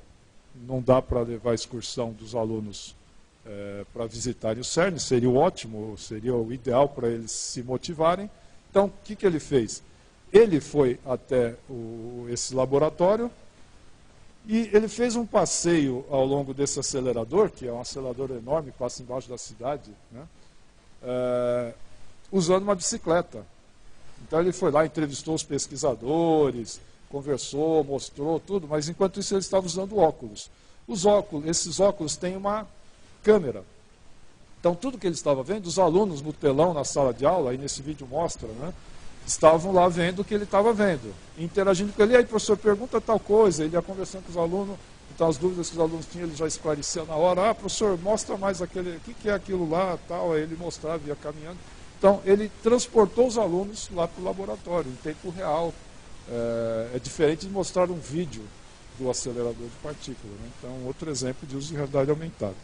não dá para levar a excursão dos alunos para visitarem o CERN, seria o ótimo, seria o ideal para eles se motivarem. Então, o que ele fez? Ele foi até esse laboratório e ele fez um passeio ao longo desse acelerador, que é um acelerador enorme, passa embaixo da cidade, né, usando uma bicicleta. Então ele foi lá, entrevistou os pesquisadores, conversou, mostrou tudo, mas enquanto isso ele estava usando óculos. Esses óculos têm uma câmera. Então, tudo que ele estava vendo, os alunos no telão, na sala de aula, aí nesse vídeo mostra, né, estavam lá vendo o que ele estava vendo, interagindo com ele. E aí, professor, pergunta tal coisa, ele ia conversando com os alunos, então as dúvidas que os alunos tinham, ele já esclarecia na hora. Ah, professor, mostra mais aquele, o que é aquilo lá, tal, aí ele mostrava, ia caminhando. Então, ele transportou os alunos lá para o laboratório, em tempo real. É diferente de mostrar um vídeo do acelerador de partículas, né? Então, outro exemplo de uso de realidade aumentada.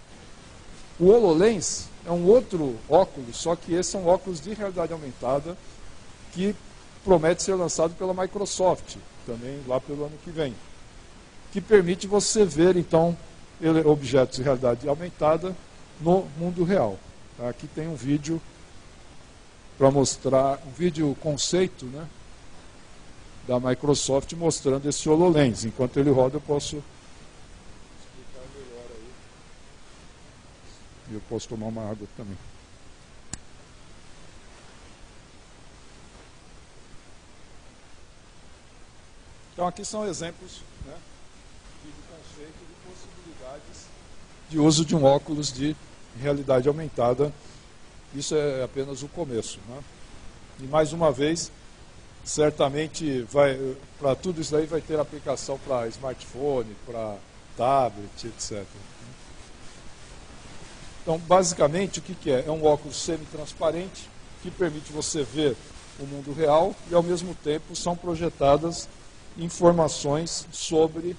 O HoloLens é um outro óculos, só que esse é um óculos de realidade aumentada que promete ser lançado pela Microsoft, também lá pelo ano que vem, que permite você ver, então, objetos de realidade aumentada no mundo real. Aqui tem um vídeo para mostrar, um vídeo conceito, né, da Microsoft mostrando esse HoloLens. Enquanto ele roda, eu posso explicar melhor aí. E eu posso tomar uma água também. Então, aqui são exemplos, né, de conceito de possibilidades de uso de um óculos de realidade aumentada. Isso é apenas o começo, né? E, mais uma vez, certamente, para tudo isso aí vai ter aplicação para smartphone, para tablet, etc. Então, basicamente, o que é? É um óculos semi-transparente que permite você ver o mundo real e, ao mesmo tempo, são projetadas informações sobre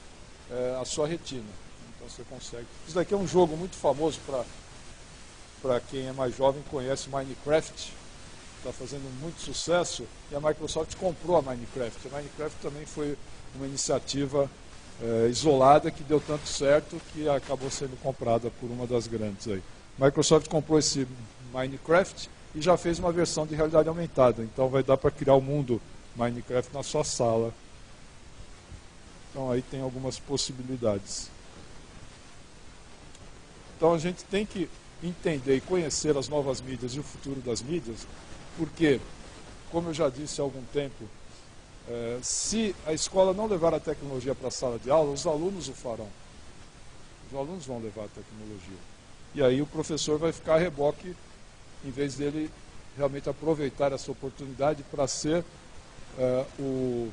a sua retina. Então, você consegue... Isso daqui é um jogo muito famoso para quem é mais jovem, conhece Minecraft. Está fazendo muito sucesso, e a Microsoft comprou a Minecraft. A Minecraft também foi uma iniciativa isolada que deu tanto certo que acabou sendo comprada por uma das grandes aí. A Microsoft comprou esse Minecraft e já fez uma versão de realidade aumentada. Então vai dar para criar o mundo Minecraft na sua sala. Então aí tem algumas possibilidades. Então a gente tem que entender e conhecer as novas mídias e o futuro das mídias, porque, como eu já disse há algum tempo, se a escola não levar a tecnologia para a sala de aula, os alunos o farão. Os alunos vão levar a tecnologia. E aí o professor vai ficar a reboque, em vez dele realmente aproveitar essa oportunidade para ser o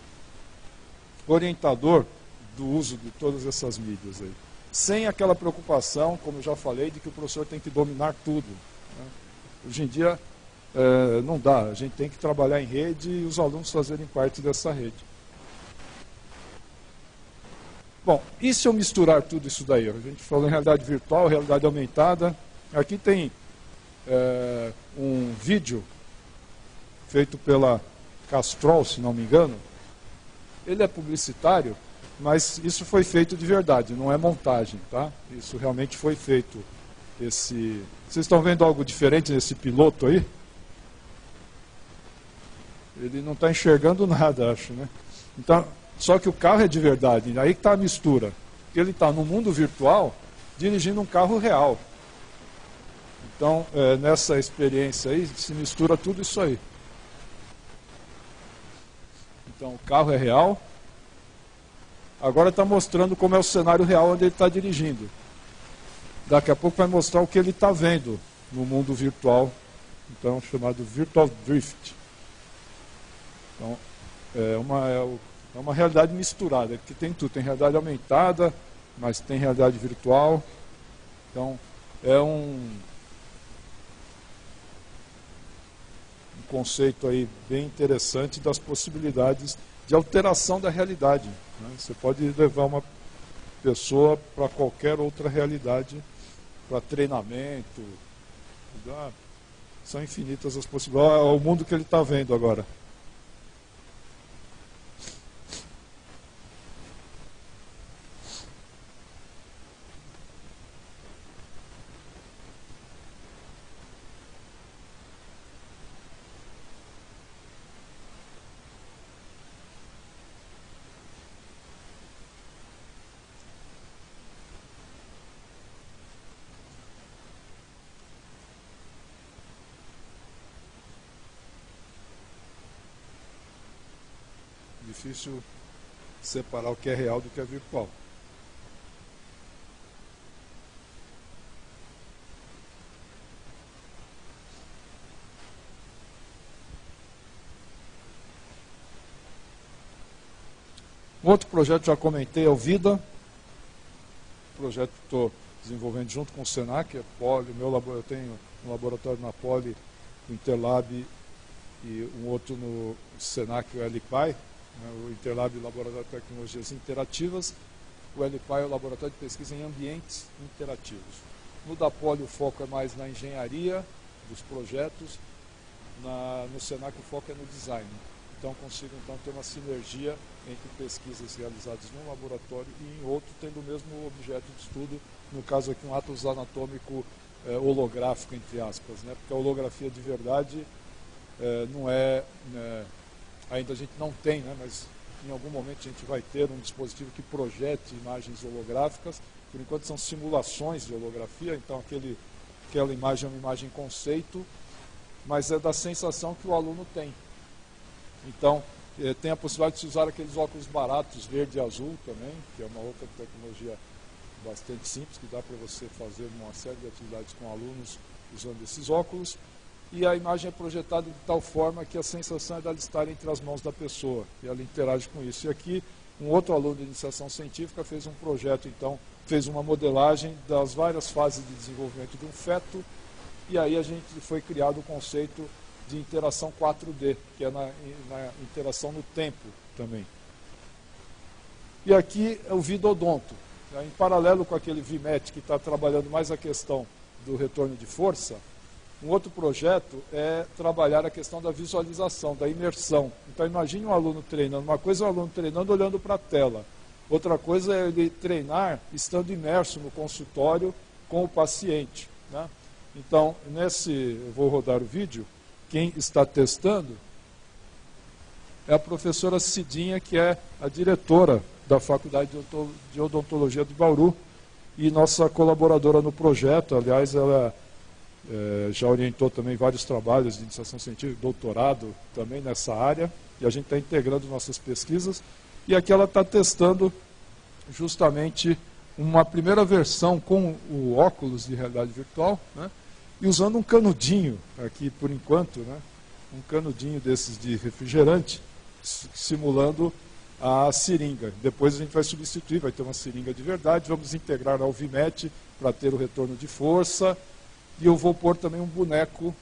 orientador do uso de todas essas mídias aí. Sem aquela preocupação, como eu já falei, de que o professor tem que dominar tudo, né? Hoje em dia, não dá. A gente tem que trabalhar em rede e os alunos fazerem parte dessa rede. Bom, e se eu misturar tudo isso daí? A gente falou em realidade virtual, realidade aumentada. Aqui tem um vídeo feito pela Castrol, se não me engano. Ele é publicitário, mas isso foi feito de verdade, não é montagem, tá? Isso realmente foi feito. Vocês estão vendo algo diferente nesse piloto aí? Ele não está enxergando nada, acho, né? Então, só que o carro é de verdade, aí que está a mistura. Ele está no mundo virtual, dirigindo um carro real. Então, nessa experiência aí, se mistura tudo isso aí. Então, o carro é real. Agora está mostrando como é o cenário real onde ele está dirigindo. Daqui a pouco vai mostrar o que ele está vendo no mundo virtual, então chamado Virtual Drift. Então, é uma realidade misturada, porque tem tudo, tem realidade aumentada, mas tem realidade virtual. Então, é um conceito aí bem interessante das possibilidades de alteração da realidade, né? Você pode levar uma pessoa para qualquer outra realidade, para treinamento. São infinitas as possibilidades. É o mundo que ele está vendo agora. Difícil separar o que é real do que é virtual. Um outro projeto, já comentei, é o VIDA, projeto que estou desenvolvendo junto com o Senac, é Poli, eu tenho um laboratório na Poli, o Interlab e um outro no Senac, o LPAI, né, o Interlab, Laboratório de Tecnologias Interativas, o LPAI é o Laboratório de Pesquisa em Ambientes Interativos. No da Poli o foco é mais na engenharia dos projetos, no Senac o foco é no design. Então consigo ter uma sinergia entre pesquisas realizadas num laboratório e em outro, tendo o mesmo objeto de estudo, no caso aqui um atlas anatômico holográfico, entre aspas, né? Porque a holografia de verdade não é, ainda a gente não tem, né? Mas em algum momento a gente vai ter um dispositivo que projete imagens holográficas. Por enquanto são simulações de holografia, então aquela imagem é uma imagem conceito, mas é da sensação que o aluno tem. Então, tem a possibilidade de se usar aqueles óculos baratos, verde e azul também, que é uma outra tecnologia bastante simples, que dá para você fazer uma série de atividades com alunos usando esses óculos. E a imagem é projetada de tal forma que a sensação é dela estar entre as mãos da pessoa, e ela interage com isso. E aqui, um outro aluno de iniciação científica fez um projeto, então, fez uma modelagem das várias fases de desenvolvimento de um feto, e aí a gente foi criado o conceito de interação 4D, que é na interação no tempo também. E aqui é o Vidodonto. Em paralelo com aquele VMET que está trabalhando mais a questão do retorno de força, um outro projeto é trabalhar a questão da visualização, da imersão. Então imagine um aluno treinando. Uma coisa é um aluno treinando olhando para a tela. Outra coisa é ele treinar estando imerso no consultório com o paciente, né? Então, eu vou rodar o vídeo. Quem está testando é a professora Cidinha, que é a diretora da Faculdade de Odontologia de Bauru e nossa colaboradora no projeto. Aliás, ela já orientou também vários trabalhos de iniciação científica, doutorado também nessa área, e a gente está integrando nossas pesquisas. E aqui ela está testando justamente uma primeira versão com o óculos de realidade virtual, né? E usando um canudinho aqui, por enquanto, né? Um canudinho desses de refrigerante, simulando a seringa. Depois a gente vai substituir, vai ter uma seringa de verdade, vamos integrar ao VMET para ter o retorno de força, e eu vou pôr também um boneco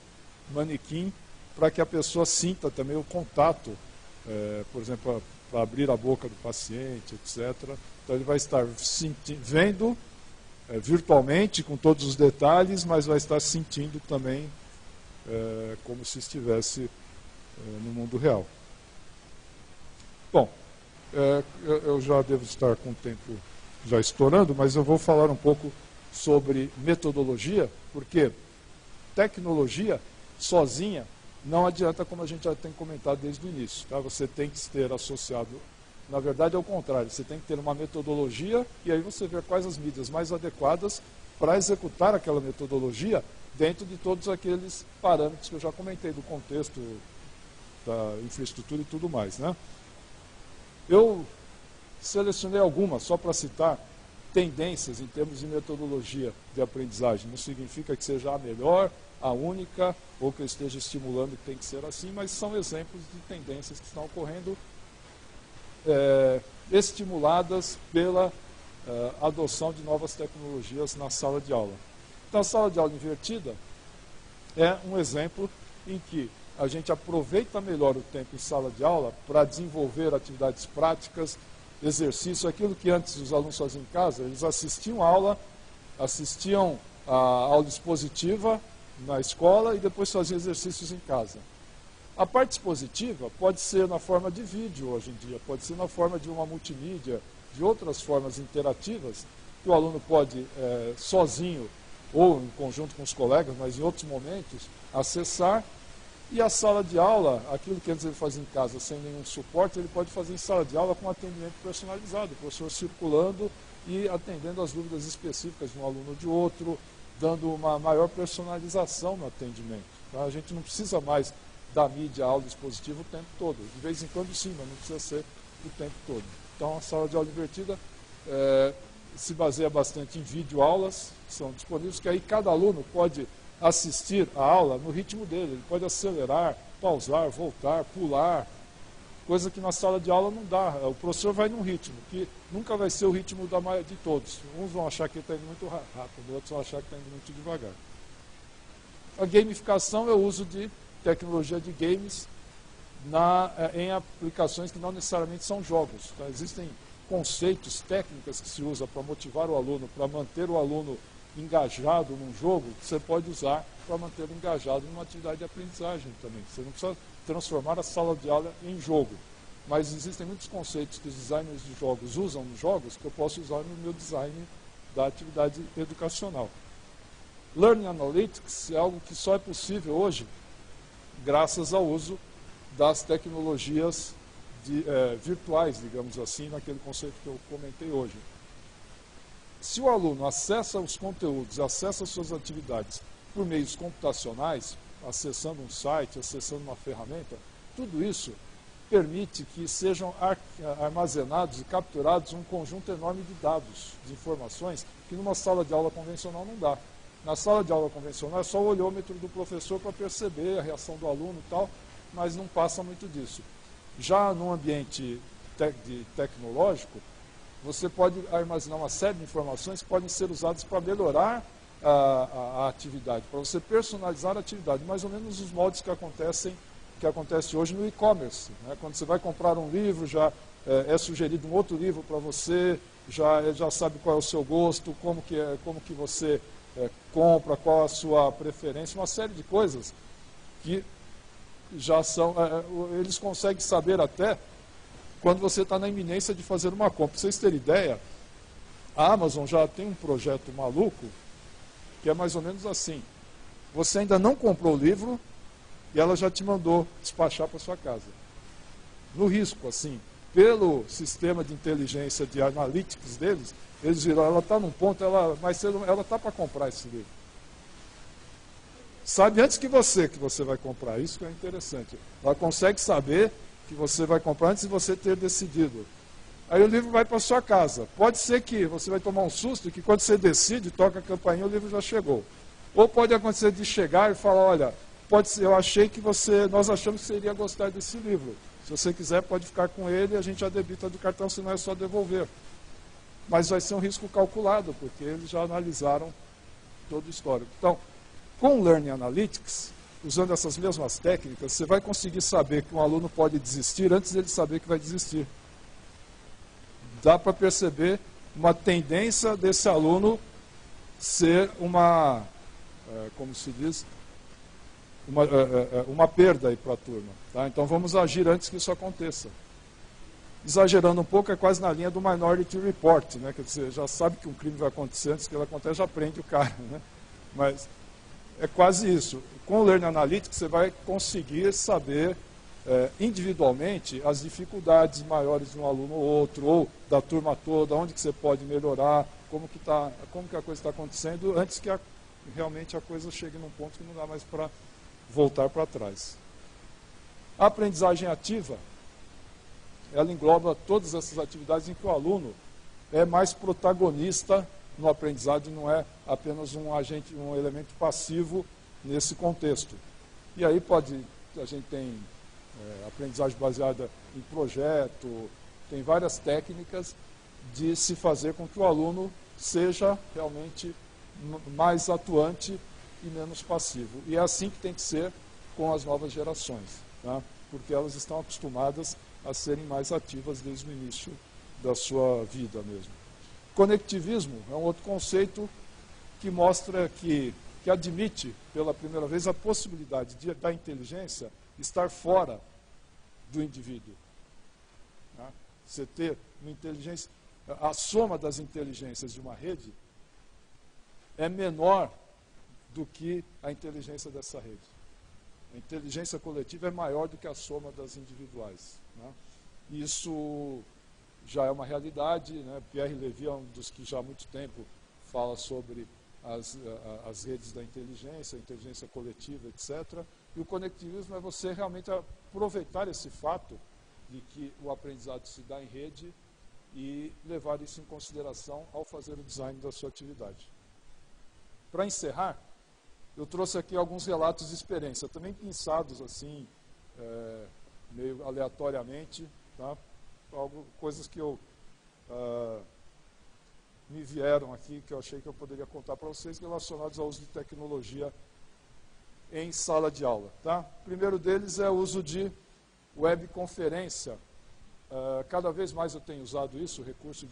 manequim para que a pessoa sinta também o contato, por exemplo, para abrir a boca do paciente, etc. Então ele vai estar vendo virtualmente, com todos os detalhes, mas vai estar sentindo também como se estivesse no mundo real. Bom, eu já devo estar com o tempo já estourando, mas eu vou falar um pouco sobre metodologia, porque tecnologia sozinha não adianta, como a gente já tem comentado desde o início. Tá? Você tem que ter associado, na verdade é o contrário, você tem que ter uma metodologia e aí você vê quais as mídias mais adequadas para executar aquela metodologia dentro de todos aqueles parâmetros que eu já comentei, do contexto, da infraestrutura e tudo mais, né? Eu selecionei algumas, só para citar, tendências em termos de metodologia de aprendizagem. Não significa que seja a melhor, a única, ou que eu esteja estimulando que tem que ser assim, mas são exemplos de tendências que estão ocorrendo estimuladas pela adoção de novas tecnologias na sala de aula. Então, a sala de aula invertida é um exemplo em que a gente aproveita melhor o tempo em sala de aula para desenvolver atividades práticas, exercício, aquilo que antes os alunos faziam em casa. Eles assistiam a aula expositiva na escola e depois faziam exercícios em casa. A parte expositiva pode ser na forma de vídeo hoje em dia, pode ser na forma de uma multimídia, de outras formas interativas, que o aluno pode, sozinho ou em conjunto com os colegas, mas em outros momentos, acessar. E a sala de aula, aquilo que antes ele fazia em casa sem nenhum suporte, ele pode fazer em sala de aula com atendimento personalizado, o professor circulando e atendendo as dúvidas específicas de um aluno ou de outro, dando uma maior personalização no atendimento. Tá? A gente não precisa mais da mídia aula expositiva o tempo todo. De vez em quando sim, mas não precisa ser o tempo todo. Então a sala de aula invertida se baseia bastante em videoaulas, que são disponíveis, que aí cada aluno pode assistir a aula no ritmo dele. Ele pode acelerar, pausar, voltar, pular, coisa que na sala de aula não dá. O professor vai num ritmo, que nunca vai ser o ritmo de todos. Uns vão achar que ele está indo muito rápido, outros vão achar que está indo muito devagar. A gamificação é o uso de tecnologia de games em aplicações que não necessariamente são jogos. Tá? Existem conceitos, técnicas que se usa para motivar o aluno, para manter o aluno engajado num jogo, que você pode usar para mantê-lo engajado numa atividade de aprendizagem também. Você não precisa transformar a sala de aula em jogo. Mas existem muitos conceitos que os designers de jogos usam nos jogos que eu posso usar no meu design da atividade educacional. Learning Analytics é algo que só é possível hoje graças ao uso das tecnologias virtuais, digamos assim, naquele conceito que eu comentei hoje. Se o aluno acessa os conteúdos, acessa as suas atividades por meios computacionais, acessando um site, acessando uma ferramenta, tudo isso permite que sejam armazenados e capturados um conjunto enorme de dados, de informações, que numa sala de aula convencional não dá. Na sala de aula convencional é só o olhômetro do professor para perceber a reação do aluno e tal, mas não passa muito disso. Já no ambiente tecnológico, você pode armazenar uma série de informações que podem ser usadas para melhorar a atividade, para você personalizar a atividade, mais ou menos os moldes que acontece hoje no e-commerce. Né? Quando você vai comprar um livro, já é sugerido um outro livro para você, já sabe qual é o seu gosto, como que você compra, qual a sua preferência, uma série de coisas que já são, eles conseguem saber até quando você está na iminência de fazer uma compra. Para vocês terem ideia, a Amazon já tem um projeto maluco que é mais ou menos assim. Você ainda não comprou o livro e ela já te mandou despachar para sua casa. No risco, assim, pelo sistema de inteligência de analytics deles, eles viram, ela está num ponto, mais cedo ela está para comprar esse livro. Sabe antes que você vai comprar, isso que é interessante. Ela consegue saber que você vai comprar antes de você ter decidido. Aí o livro vai para sua casa. Pode ser que você vai tomar um susto e que quando você decide, toca a campainha, o livro já chegou. Ou pode acontecer de chegar e falar, olha, eu achei que nós achamos que você iria gostar desse livro. Se você quiser, pode ficar com ele, a gente já debita do cartão, senão é só devolver. Mas vai ser um risco calculado, porque eles já analisaram todo o histórico. Então, com o Learning Analytics, usando essas mesmas técnicas, você vai conseguir saber que um aluno pode desistir antes dele saber que vai desistir. Dá para perceber uma tendência desse aluno ser como se diz, uma perda para a turma. Tá? Então vamos agir antes que isso aconteça. Exagerando um pouco, é quase na linha do Minority Report, né? Quer dizer, já sabe que um crime vai acontecer, antes que ele aconteça, já prende o cara. Né? Mas é quase isso. Com o Learning Analytics, você vai conseguir saber individualmente as dificuldades maiores de um aluno ou outro, ou da turma toda, onde que você pode melhorar, como que a coisa está acontecendo, antes que realmente a coisa chegue num ponto que não dá mais para voltar para trás. A aprendizagem ativa, ela engloba todas essas atividades em que o aluno é mais protagonista no aprendizado, não é apenas um elemento passivo nesse contexto. E aí a gente tem aprendizagem baseada em projeto, tem várias técnicas de se fazer com que o aluno seja realmente mais atuante e menos passivo. E é assim que tem que ser com as novas gerações, tá? Porque elas estão acostumadas a serem mais ativas desde o início da sua vida mesmo. Conectivismo é um outro conceito que mostra que admite pela primeira vez a possibilidade da inteligência estar fora do indivíduo. Tá? Você ter uma inteligência, a soma das inteligências de uma rede é menor do que a inteligência dessa rede. A inteligência coletiva é maior do que a soma das individuais. Né? Isso já é uma realidade, né? Pierre Levy é um dos que já há muito tempo fala sobre as redes da inteligência, a inteligência coletiva, etc. E o conectivismo é você realmente aproveitar esse fato de que o aprendizado se dá em rede e levar isso em consideração ao fazer o design da sua atividade. Para encerrar, eu trouxe aqui alguns relatos de experiência, também pensados assim, meio aleatoriamente, tá? Coisas que me vieram aqui, que eu achei que eu poderia contar para vocês, relacionados ao uso de tecnologia em sala de aula. Tá? O primeiro deles é o uso de webconferência. Cada vez mais eu tenho usado isso, o recurso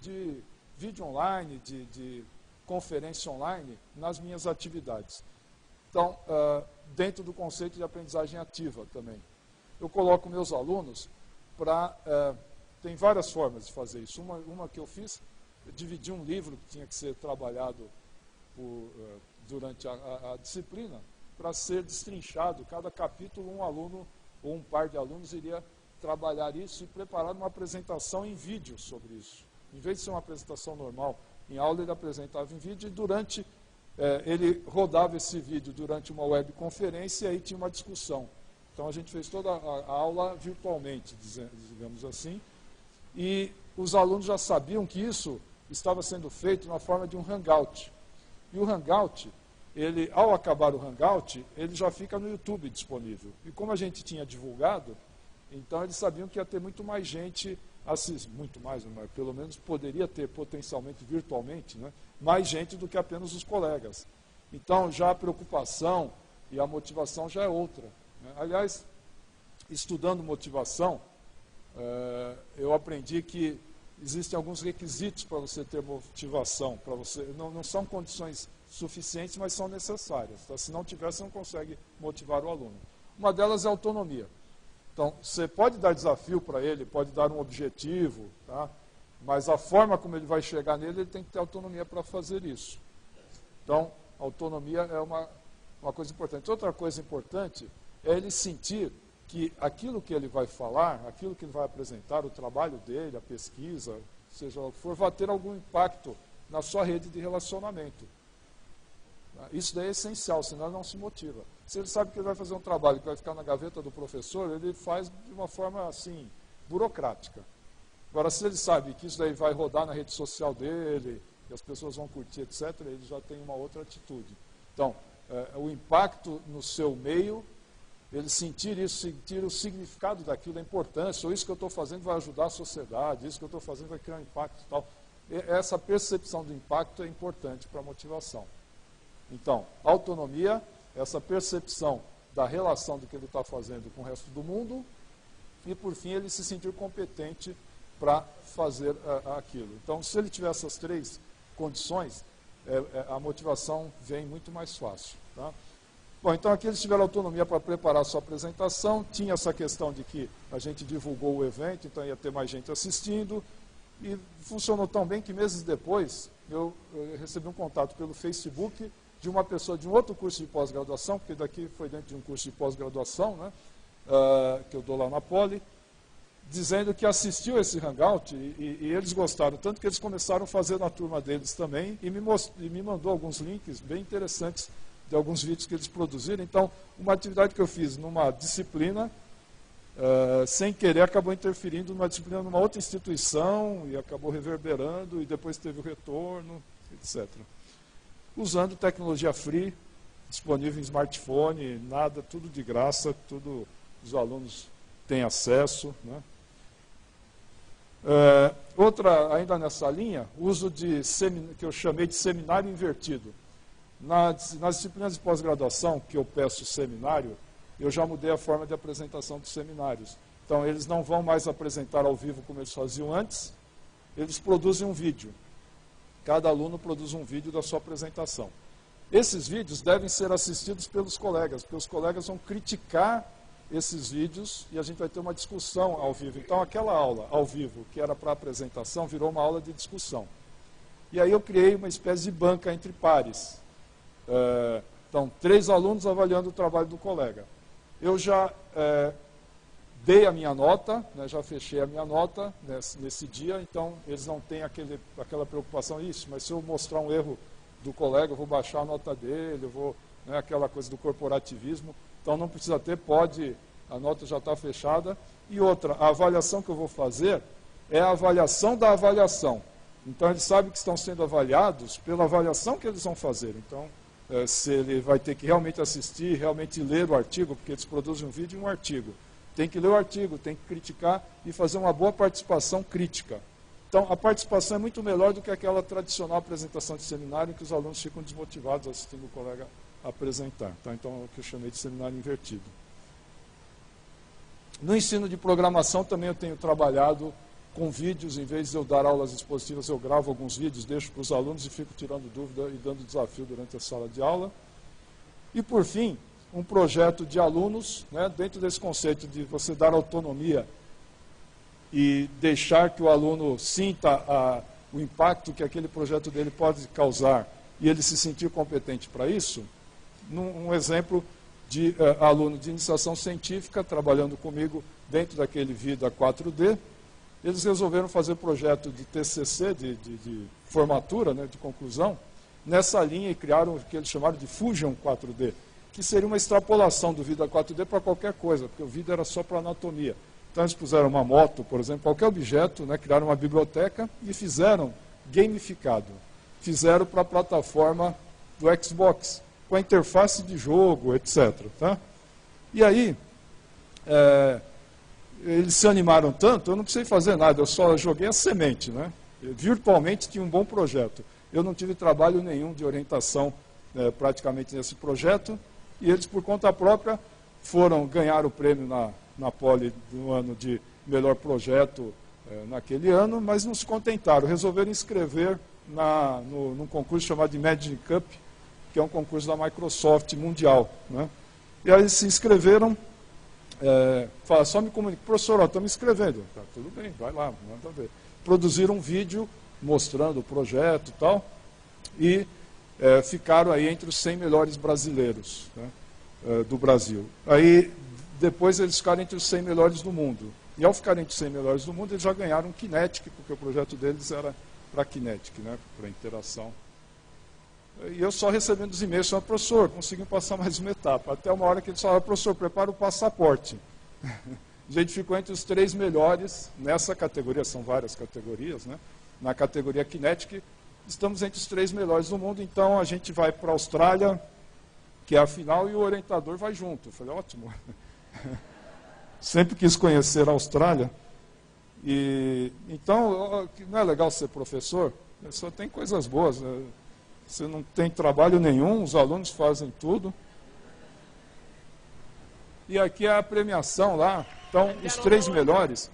de vídeo online, de conferência online, nas minhas atividades. Então, dentro do conceito de aprendizagem ativa também. Eu coloco meus alunos para... tem várias formas de fazer isso. Uma que eu fiz, eu dividi um livro que tinha que ser trabalhado durante a disciplina, para ser destrinchado. Cada capítulo, um aluno ou um par de alunos iria trabalhar isso e preparar uma apresentação em vídeo sobre isso. Em vez de ser uma apresentação normal em aula, ele apresentava em vídeo e ele rodava esse vídeo durante uma webconferência e aí tinha uma discussão. Então a gente fez toda a aula virtualmente, digamos assim, e os alunos já sabiam que isso estava sendo feito na forma de um hangout. E o hangout, ao acabar o hangout, ele já fica no YouTube disponível. E como a gente tinha divulgado, então eles sabiam que ia ter muito mais gente assistindo, muito mais, mas pelo menos poderia ter potencialmente, virtualmente, né, mais gente do que apenas os colegas. Então já a preocupação e a motivação já é outra. Né? Aliás, estudando motivação, eu aprendi que existem alguns requisitos para você ter motivação. Não são condições suficientes, mas são necessárias. Tá? Se não tiver, você não consegue motivar o aluno. Uma delas é a autonomia. Então, você pode dar desafio para ele, pode dar um objetivo, tá? Mas a forma como ele vai chegar nele, ele tem que ter autonomia para fazer isso. Então, autonomia é uma coisa importante. Outra coisa importante é ele sentir que aquilo que ele vai falar, aquilo que ele vai apresentar, o trabalho dele, a pesquisa, seja o que for, vai ter algum impacto na sua rede de relacionamento. Isso daí é essencial, senão ele não se motiva. Se ele sabe que ele vai fazer um trabalho que vai ficar na gaveta do professor, ele faz de uma forma, assim, burocrática. Agora, se ele sabe que isso daí vai rodar na rede social dele, e as pessoas vão curtir, etc., ele já tem uma outra atitude. Então, o impacto no seu meio, ele sentir isso, sentir o significado daquilo, a importância, ou isso que eu estou fazendo vai ajudar a sociedade, isso que eu estou fazendo vai criar um impacto e tal. Essa percepção do impacto é importante para a motivação. Então, autonomia, essa percepção da relação do que ele está fazendo com o resto do mundo, e, por fim, ele se sentir competente para fazer aquilo. Então, se ele tiver essas três condições, a motivação vem muito mais fácil. Tá? Bom, então aqui eles tiveram autonomia para preparar a sua apresentação, tinha essa questão de que a gente divulgou o evento, então ia ter mais gente assistindo, e funcionou tão bem que meses depois eu recebi um contato pelo Facebook de uma pessoa de um outro curso de pós-graduação, porque daqui foi dentro de um curso de pós-graduação, né, que eu dou lá na Poli, dizendo que assistiu esse hangout e eles gostaram, tanto que eles começaram a fazer na turma deles também e me mandou alguns links bem interessantes de alguns vídeos que eles produziram. Então, uma atividade que eu fiz numa disciplina, sem querer, acabou interferindo numa disciplina numa outra instituição e acabou reverberando e depois teve o retorno, etc. Usando tecnologia free, disponível em smartphone, nada, tudo de graça, tudo os alunos têm acesso. Né? Outra, ainda nessa linha, uso de que eu chamei de seminário invertido. Nas disciplinas de pós-graduação, que eu peço seminário, eu já mudei a forma de apresentação dos seminários. Então, eles não vão mais apresentar ao vivo como eles faziam antes, eles produzem um vídeo. Cada aluno produz um vídeo da sua apresentação. Esses vídeos devem ser assistidos pelos colegas, porque os colegas vão criticar esses vídeos e a gente vai ter uma discussão ao vivo. Então, aquela aula ao vivo, que era para apresentação, virou uma aula de discussão. E aí eu criei uma espécie de banca entre pares. Então, 3 alunos avaliando o trabalho do colega. Eu já dei a minha nota, né, já fechei a minha nota nesse dia, então eles não têm aquela preocupação, isso, mas se eu mostrar um erro do colega, eu vou baixar a nota dele, eu vou, né, aquela coisa do corporativismo, então não precisa ter, a nota já está fechada. E outra, a avaliação que eu vou fazer é a avaliação da avaliação. Então eles sabem que estão sendo avaliados pela avaliação que eles vão fazer. Então, se ele vai ter que realmente assistir, realmente ler o artigo, porque eles produzem um vídeo e um artigo. Tem que ler o artigo, tem que criticar e fazer uma boa participação crítica. Então, a participação é muito melhor do que aquela tradicional apresentação de seminário em que os alunos ficam desmotivados assistindo o colega apresentar. Tá? Então, é o que eu chamei de seminário invertido. No ensino de programação também eu tenho trabalhado com vídeos. Em vez de eu dar aulas expositivas, eu gravo alguns vídeos, deixo para os alunos e fico tirando dúvida e dando desafio durante a sala de aula. E, por fim, um projeto de alunos, né, dentro desse conceito de você dar autonomia e deixar que o aluno sinta o impacto que aquele projeto dele pode causar e ele se sentir competente para isso. Um exemplo de aluno de iniciação científica trabalhando comigo dentro daquele Vida 4D, eles resolveram fazer projeto de TCC, de formatura, né, de conclusão, nessa linha e criaram o que eles chamaram de Fusion 4D, que seria uma extrapolação do Vida 4D para qualquer coisa, porque o Vida era só para anatomia. Então eles puseram uma moto, por exemplo, qualquer objeto, né, criaram uma biblioteca e fizeram gamificado. Fizeram para a plataforma do Xbox, com a interface de jogo, etc. Tá? E aí, eles se animaram tanto, eu não precisei fazer nada, eu só joguei a semente. Né? Virtualmente tinha um bom projeto. Eu não tive trabalho nenhum de orientação praticamente nesse projeto, e eles, por conta própria, foram ganhar o prêmio na Poli do ano de melhor projeto naquele ano, mas não se contentaram, resolveram inscrever num concurso chamado de Magic Cup, que é um concurso da Microsoft mundial. Né? E aí eles se inscreveram, falaram, só me comunica, professor, estou me inscrevendo. Tá, tudo bem, vai lá, manda ver. Produziram um vídeo mostrando o projeto e tal, e ficaram aí entre os 100 melhores brasileiros, né, do Brasil. Aí, depois eles ficaram entre os 100 melhores do mundo. E ao ficarem entre os 100 melhores do mundo, eles já ganharam um Kinetic, porque o projeto deles era para Kinetic, né, para interação. E eu só recebendo os e-mails, falei, professor, conseguimos passar mais uma etapa. Até uma hora que eles falaram, professor, prepara o passaporte. A gente ficou entre os 3 melhores nessa categoria, são várias categorias, né? Na categoria Kinetic, estamos entre os 3 melhores do mundo, então a gente vai para a Austrália, que é a final, e o orientador vai junto. Eu falei, ótimo. Sempre quis conhecer a Austrália. E, então, não é legal ser professor? Só tem coisas boas, né? Você não tem trabalho nenhum, os alunos fazem tudo. E aqui é a premiação lá. Então, os 3 melhores.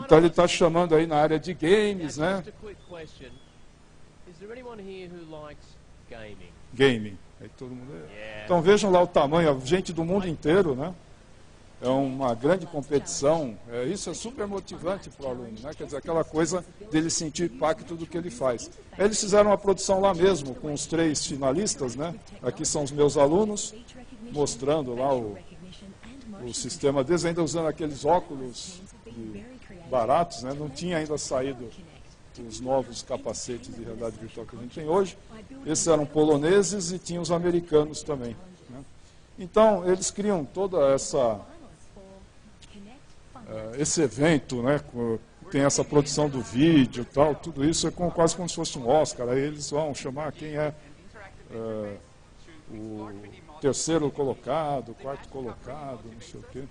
Então, ele está chamando aí na área de games, né? Gaming. Aí todo mundo... Então, vejam lá o tamanho, a gente do mundo inteiro, né? É uma grande competição. Isso é super motivante para o aluno, né? Quer dizer, aquela coisa dele sentir impacto do que ele faz. Eles fizeram uma produção lá mesmo, com os 3 finalistas, né? Aqui são os meus alunos, mostrando lá o sistema deles, ainda usando aqueles óculos baratos, né? Não tinha ainda saído os novos capacetes de realidade virtual que a gente tem hoje. Esses eram poloneses e tinha os americanos também. Né? Então, eles criam toda esse evento, né? Tem essa produção do vídeo e tal, tudo isso é quase como se fosse um Oscar. Aí eles vão chamar quem é o 3º colocado, o 4º colocado, não sei o quê.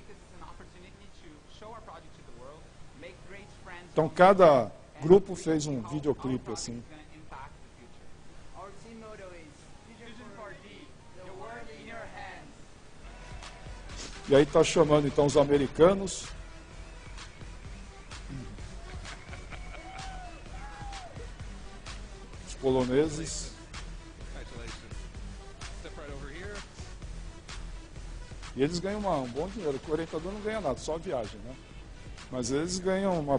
Então, cada grupo fez um videoclipe assim. E aí está chamando então os americanos. Os poloneses. E eles ganham um bom dinheiro, porque o orientador não ganha nada, só a viagem, né? Mas eles ganham um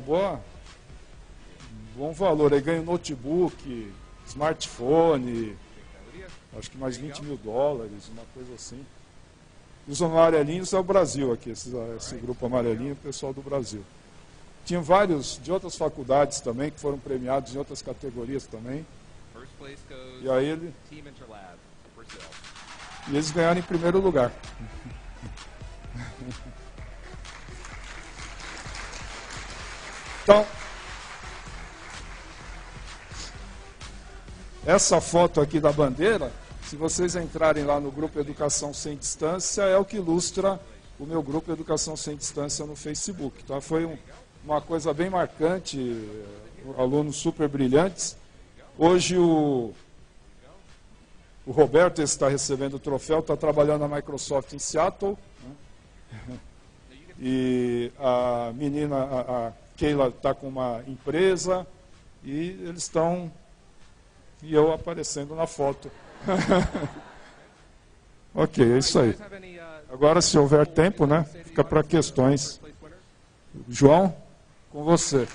bom valor. Aí ganham notebook, smartphone, acho que mais $20 mil, uma coisa assim. E os amarelinhos é o Brasil aqui, esse grupo amarelinho, o pessoal do Brasil. Tinham vários de outras faculdades também, que foram premiados em outras categorias também. E aí eles ganharam em primeiro lugar. Então, essa foto aqui da bandeira, se vocês entrarem lá no grupo Educação Sem Distância, é o que ilustra o meu grupo Educação Sem Distância no Facebook. Então foi uma coisa bem marcante, alunos super brilhantes. Hoje o Roberto, esse está recebendo o troféu, está trabalhando na Microsoft em Seattle, né? E a menina, a Keila, está com uma empresa, e eles estão, e eu aparecendo na foto. Ok, é isso aí. Agora, se houver tempo, né, fica para questões. João, com você.